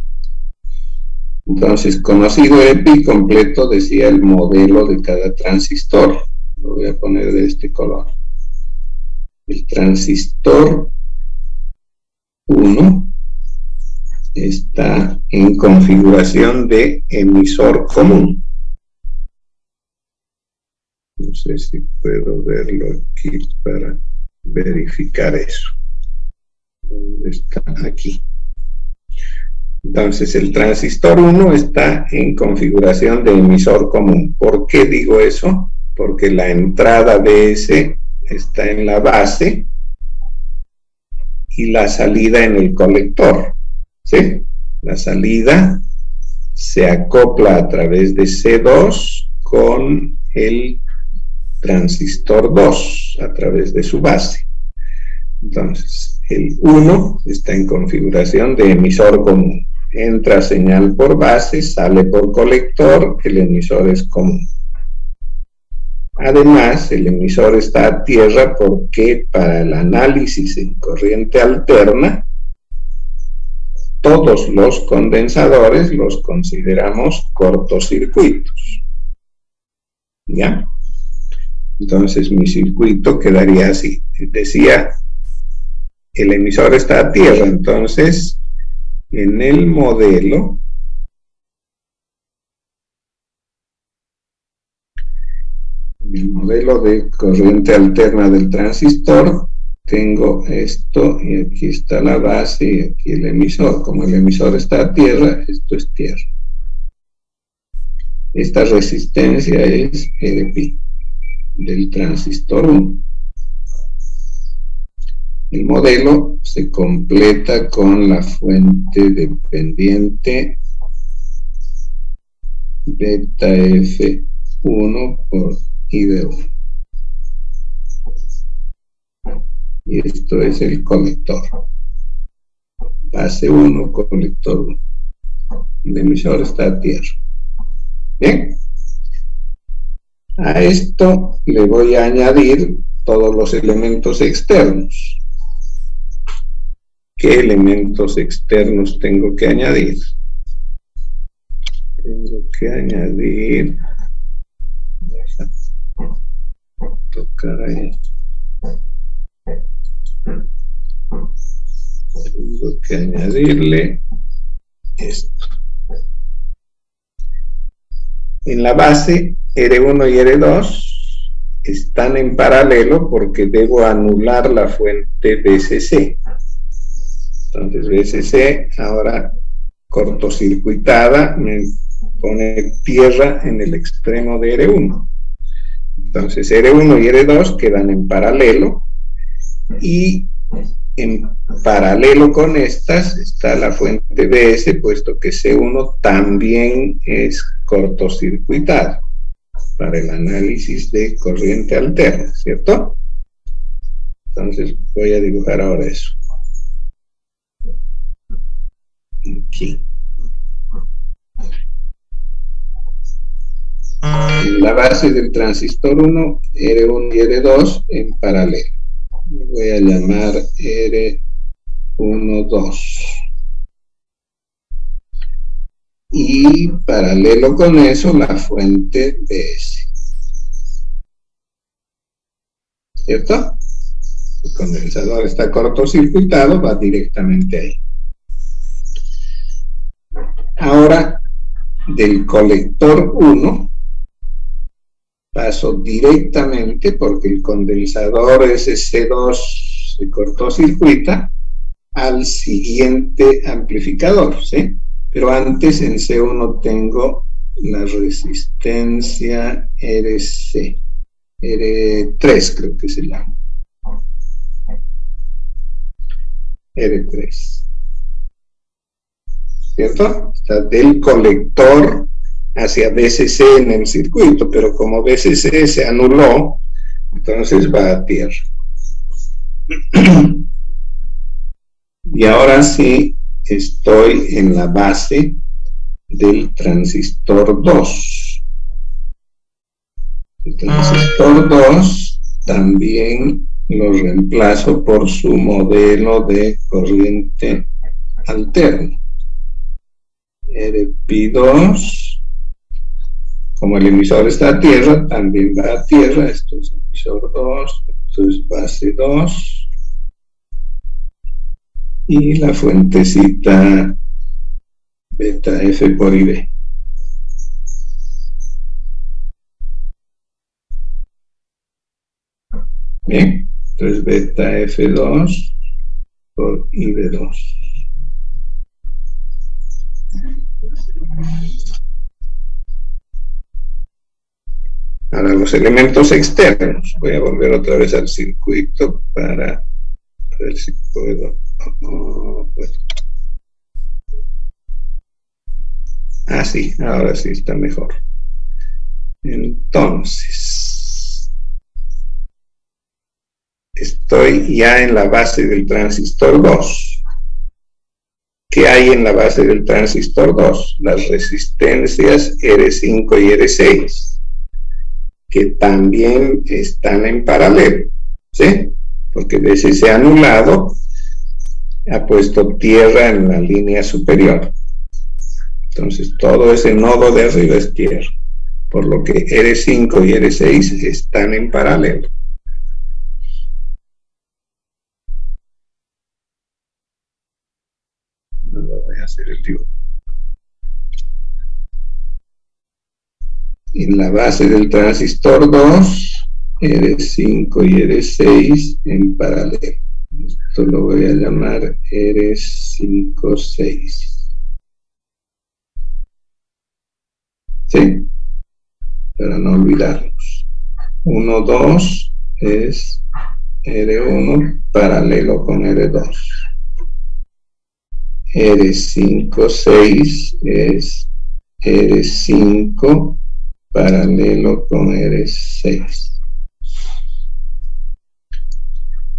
Entonces, conocido Rp completo, decía el modelo de cada transistor. Lo voy a poner de este color. El transistor 1 está en configuración de emisor común. No sé si puedo verlo aquí para verificar eso. ¿Dónde está? Aquí. Entonces, el transistor 1 está en configuración de emisor común. ¿Por qué digo eso? Porque la entrada DS está en la base y la salida en el colector. ¿Sí? La salida se acopla a través de C2 con el transistor 2 a través de su base. Entonces, el 1 está en configuración de emisor común. Entra señal por base, sale por colector, el emisor es común. Además, el emisor está a tierra porque para el análisis en corriente alterna, todos los condensadores los consideramos cortocircuitos. ¿Ya? Entonces mi circuito quedaría así. Decía, el emisor está a tierra, entonces en el modelo de corriente alterna del transistor tengo esto y aquí está la base y aquí el emisor. Como el emisor está a tierra, esto es tierra. Esta resistencia es Rp. del transistor 1. El modelo se completa con la fuente dependiente beta F1 por IB1. Y esto es el colector. Base 1, colector 1. El emisor está a tierra. Bien. A esto le voy a añadir todos los elementos externos. ¿Qué elementos externos tengo que añadir? Tengo que añadir, vamos a tocar ahí. Tengo que añadirle esto. En la base, R1 y R2 están en paralelo porque debo anular la fuente BCC. Entonces BCC ahora cortocircuitada me pone tierra en el extremo de R1. Entonces R1 y R2 quedan en paralelo y en paralelo con estas está la fuente BS, puesto que C1 también es cortocircuitado para el análisis de corriente alterna, ¿cierto? Entonces voy a dibujar ahora eso. Aquí. En la base del transistor 1, R1 y R2 en paralelo. Voy a llamar R1, 2. Y paralelo con eso, la fuente BS. ¿Cierto? El condensador está cortocircuitado, va directamente ahí. Ahora, del colector 1, paso directamente, porque el condensador C2 se cortocircuita, al siguiente amplificador, ¿sí? Pero antes en C1 tengo la resistencia RC, R3 creo que se llama. R3. ¿Cierto? Está del colector hacia BCC en el circuito, pero como BCC se anuló, entonces va a tierra. Y ahora sí estoy en la base del transistor 2. El transistor 2 también lo reemplazo por su modelo de corriente alterna. RP2, como el emisor está a tierra, también va a tierra. Esto es emisor 2, esto es base 2. Y la fuentecita beta F por IB. Bien, entonces beta F2 por IB2. Ahora los elementos externos. Voy a volver otra vez al circuito para ver si puedo. Ah, sí, ahora sí está mejor. Entonces, estoy ya en la base del transistor 2. ¿Qué hay en la base del transistor 2? Las resistencias R5 y R6, que también están en paralelo, ¿sí? Porque BCC anulado ha puesto tierra en la línea superior. Entonces todo ese nodo de arriba es tierra, por lo que R5 y R6 están en paralelo. No lo voy a hacer el dibujo. En la base del transistor 2, R5 y R6 en paralelo. Esto lo voy a llamar R5, 6. ¿Sí? Para no olvidarnos. 1, 2 es R1 paralelo con R2. R5, 6 es R5 paralelo con R6.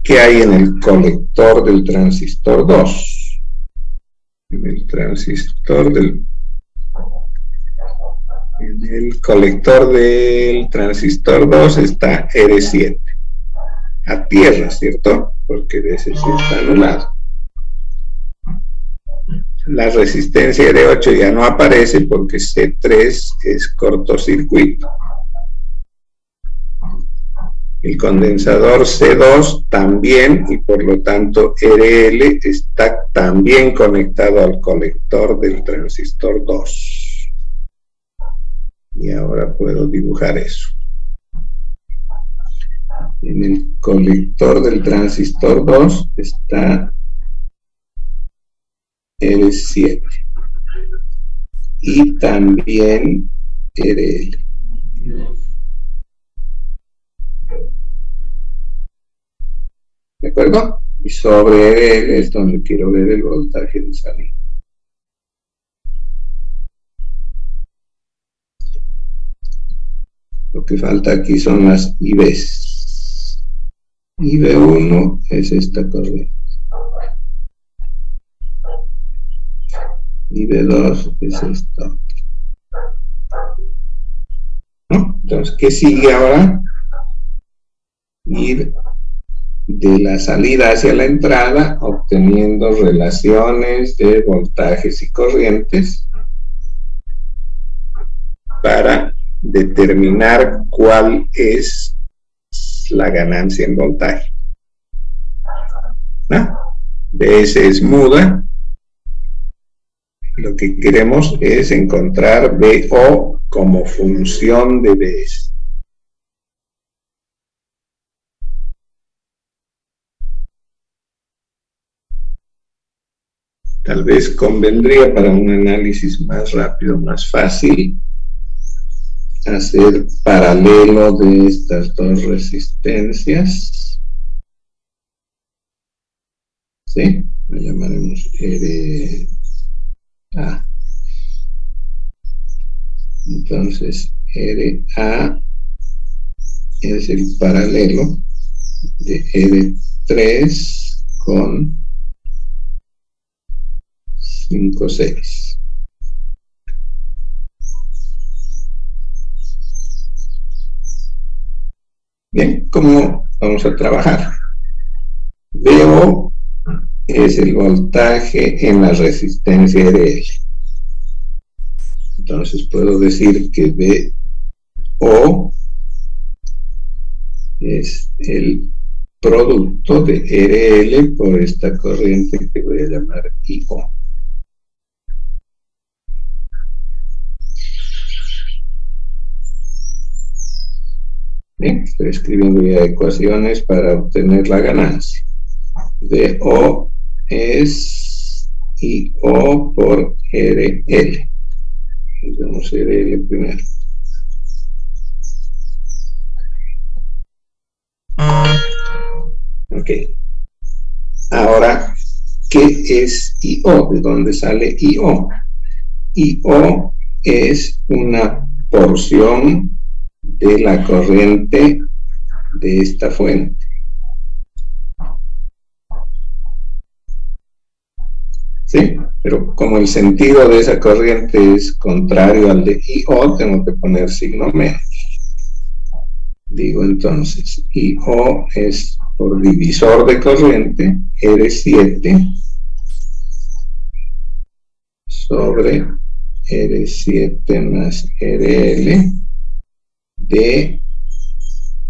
¿Qué hay en el colector del transistor 2? En el colector del transistor 2 está R7. A tierra, ¿cierto? Porque ese sí está anulado. La resistencia R8 ya no aparece porque C3 es cortocircuito. El condensador C2 también, y por lo tanto RL está también conectado al colector del transistor 2. Y ahora puedo dibujar eso. En el colector del transistor 2 está R7 y también RL. ¿De acuerdo? Y sobre RL es donde quiero ver el voltaje de salida. Lo que falta aquí son las IBs. IB1 es esta corriente. IB2 es esta otra. ¿No? Entonces, ¿qué sigue ahora? Ir de la salida hacia la entrada, obteniendo relaciones de voltajes y corrientes para determinar cuál es la ganancia en voltaje. ¿No? Bs es muda. Lo que queremos es encontrar BO como función de Bs. Tal vez convendría para un análisis más rápido, más fácil, hacer paralelo de estas dos resistencias. ¿Sí? Lo llamaremos RA. Entonces, RA es el paralelo de R3 con 5, 6. Bien, ¿cómo vamos a trabajar? VO es el voltaje en la resistencia RL. Entonces puedo decir que VO es el producto de RL por esta corriente que voy a llamar IO. Bien, estoy escribiendo ya ecuaciones para obtener la ganancia. VO es IO por RL. Vamos a RL primero. Ok. Ahora, ¿qué es IO? ¿De dónde sale IO? IO es una porción de la corriente de esta fuente. ¿Sí? Pero como el sentido de esa corriente es contrario al de IO, tengo que poner signo menos. Digo entonces, IO es por divisor de corriente, R7 sobre R7 más RL de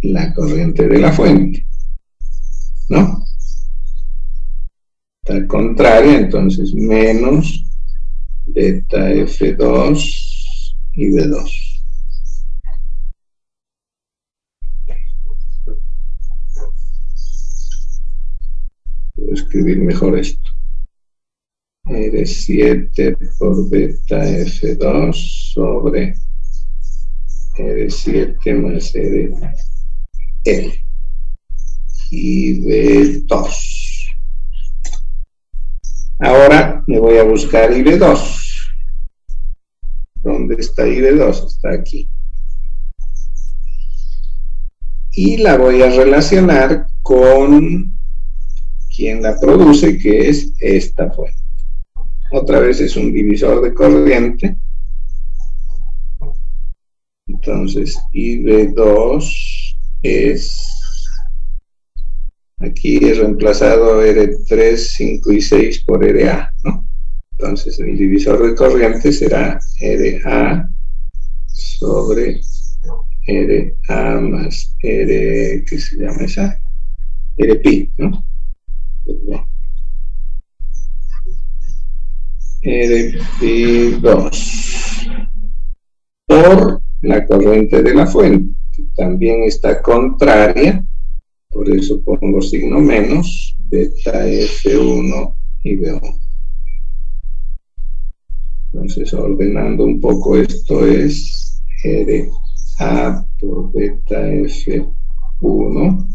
la corriente de la fuente, ¿no? Está contraria, entonces menos beta F2 y B2. Voy a escribir mejor esto. R7 por beta F2 sobre R7 más R L. IB2. Ahora me voy a buscar IB2. ¿Dónde está IB2? Está aquí. Y la voy a relacionar con quien la produce, que es esta fuente. Otra vez es un divisor de corriente. Entonces, IB2 es... Aquí he reemplazado R3, 5 y 6 por RA, ¿no? Entonces, el divisor de corriente será RA sobre RA más R... ¿qué se llama esa? RP, ¿no? RP2 por la corriente de la fuente, que también está contraria, por eso pongo signo menos, beta F1 y B1. Entonces, ordenando un poco, esto es RA por beta F1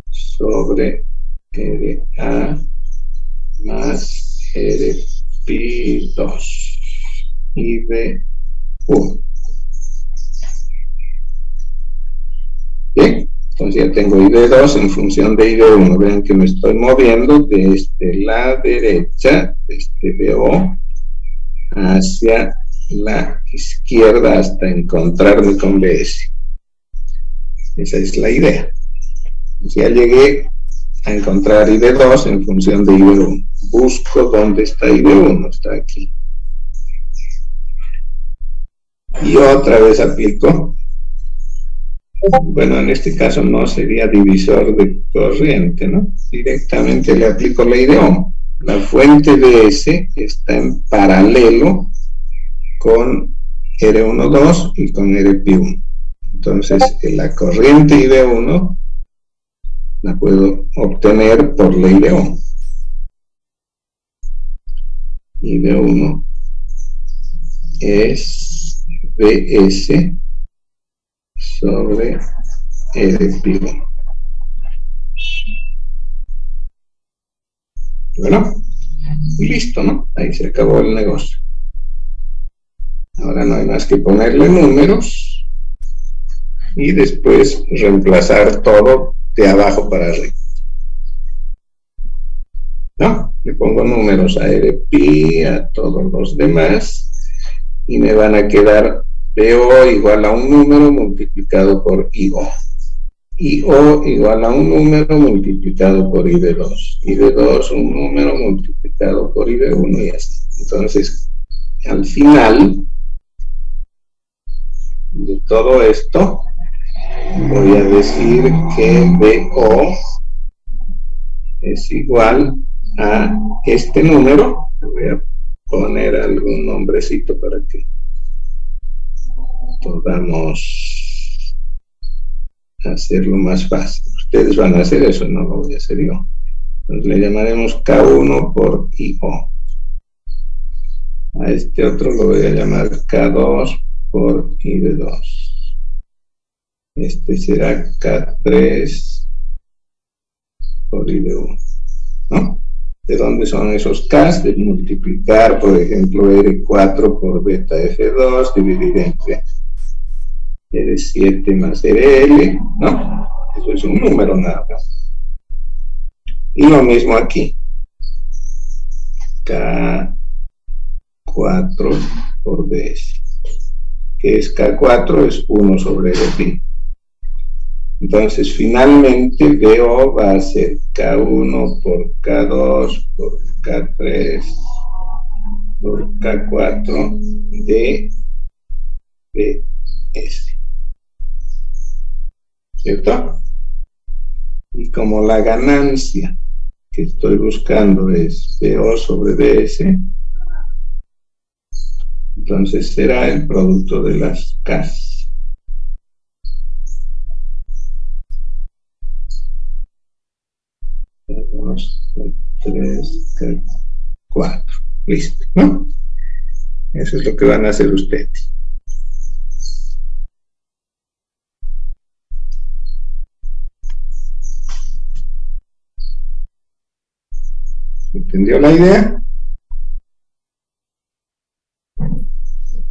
sobre RA más RP2 y B1. Bien, entonces ya tengo IB2 en función de IB1. Vean que me estoy moviendo desde la derecha, desde BO, hacia la izquierda hasta encontrarme con BS. Esa es la idea. Ya llegué a encontrar IB2 en función de IB1. Busco dónde está IB1, está aquí. Y otra vez aplico. Bueno, en este caso no sería divisor de corriente, ¿no? Directamente le aplico ley de Ohm. La fuente de S está en paralelo con R12 y con RP1. Entonces, la corriente IB1 la puedo obtener por ley de Ohm. IB1 es BS sobre RP1. Bueno, y listo, ¿no? Ahí se acabó el negocio. Ahora no hay más que ponerle números y después reemplazar todo de abajo para arriba. ¿No? Le pongo números a RP, a todos los demás, y me van a quedar BO igual a un número multiplicado por IO. IO igual a un número multiplicado por IB2. IB2 un número multiplicado por IB1 y así. Entonces, al final de todo esto, voy a decir que BO es igual a este número. Voy a poner algún nombrecito para que podamos hacerlo más fácil. Ustedes van a hacer eso, no lo voy a hacer yo. Entonces le llamaremos K1 por IO. A este otro lo voy a llamar K2 por IB2. Este será K3 por IB1, ¿no? ¿De dónde son esos Ks? De multiplicar, por ejemplo, R4 por beta F2, dividir entre R7 más RL, ¿no? Eso es un número nada más. Y lo mismo aquí. K4 por BS. Que es K4 es 1 sobre RP. Entonces, finalmente, BO va a ser K1 por K2 por K3 por K4 de BS. ¿Cierto? Y como la ganancia que estoy buscando es BO sobre BS, entonces será el producto de las Ks. K3, K4. Listo, ¿no? Eso es lo que van a hacer ustedes. ¿Entendió la idea?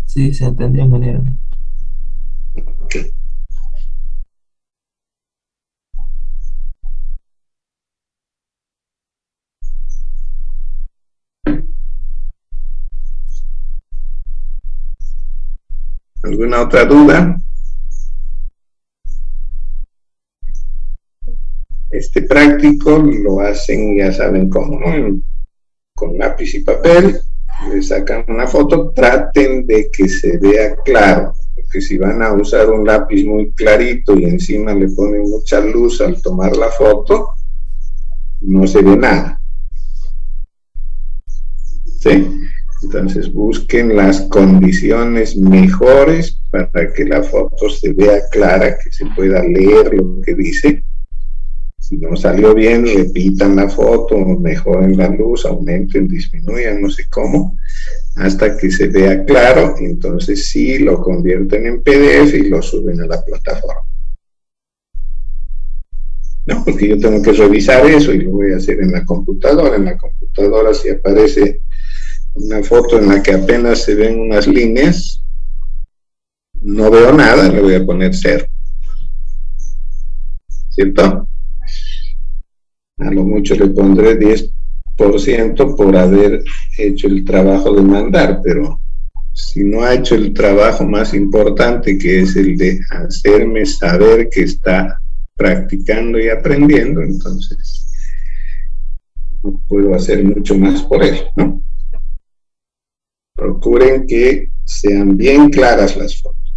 Sí, se entendió, ingeniero. Ok. ¿Alguna otra duda? Este práctico lo hacen, ya saben cómo, ¿no? Con lápiz y papel, le sacan una foto, traten de que se vea claro, porque si van a usar un lápiz muy clarito y encima le ponen mucha luz al tomar la foto, no se ve nada. ¿Sí? Entonces busquen las condiciones mejores para que la foto se vea clara, que se pueda leer lo que dice. Si no salió bien, repitan la foto, mejoren la luz, aumenten, disminuyan, no sé cómo, hasta que se vea claro. Entonces sí lo convierten en PDF y lo suben a la plataforma. No, porque yo tengo que revisar eso y lo voy a hacer en la computadora. En la computadora, si aparece una foto en la que apenas se ven unas líneas, no veo nada, le voy a poner 0. ¿Cierto? A lo mucho le pondré 10% por haber hecho el trabajo de mandar, pero si no ha hecho el trabajo más importante, que es el de hacerme saber que está practicando y aprendiendo, entonces no puedo hacer mucho más por él, ¿no? Procuren que sean bien claras las fotos.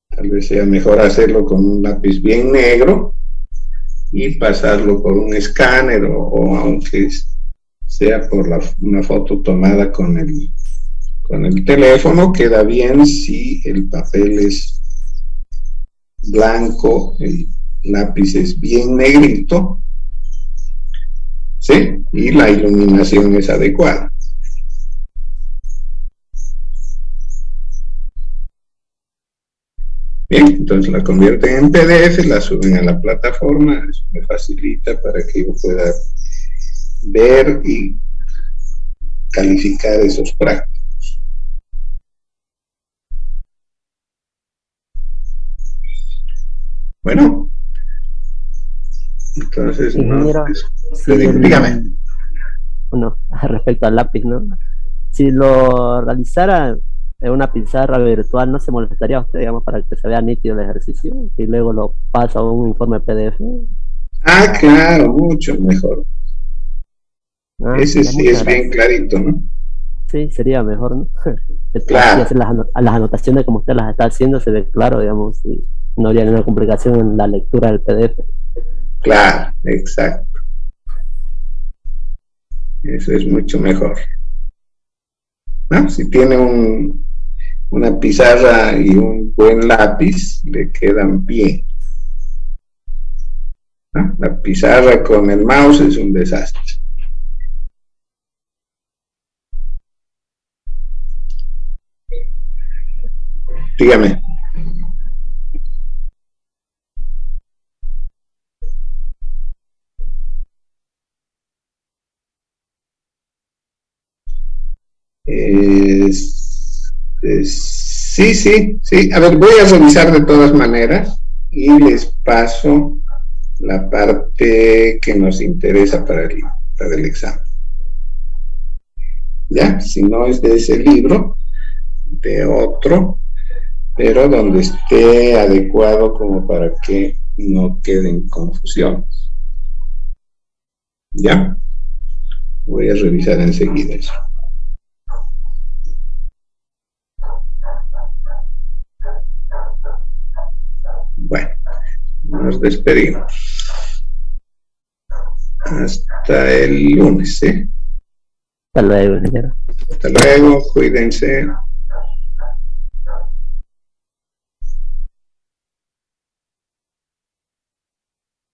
Tal vez sea mejor hacerlo con un lápiz bien negro y pasarlo por un escáner o aunque sea por una foto tomada con el teléfono, queda bien si el papel es blanco, el lápiz es bien negrito, ¿sí? Y la iluminación es adecuada. Bien, entonces la convierten en PDF, la suben a la plataforma, eso me facilita para que yo pueda ver y calificar esos prácticos. Bueno, entonces, ingeniero, dígame. Bueno, respecto al lápiz, ¿no? Si lo realizara en una pizarra virtual, ¿no se molestaría a usted, digamos, para que se vea nítido el ejercicio? Y luego lo pasa a un informe PDF. Ah, claro, mucho mejor. Ese sí es bien clarito, ¿no? Sí, sería mejor, ¿no? Claro. Así hacer las anotaciones como usted las está haciendo, se ve claro, digamos, y no habría ninguna complicación en la lectura del PDF. Claro, exacto. Eso es mucho mejor. ¿No? Si tiene una pizarra y un buen lápiz, le quedan bien. ¿No? La pizarra con el mouse es un desastre. Dígame. Sí. A ver, voy a revisar de todas maneras y les paso la parte que nos interesa para el examen. ¿Ya? Si no es de ese libro, de otro, pero donde esté adecuado como para que no queden confusiones. ¿Ya? Voy a revisar enseguida eso. Bueno, nos despedimos. Hasta el lunes, ¿eh? Hasta luego, ingeniero. Hasta luego, cuídense.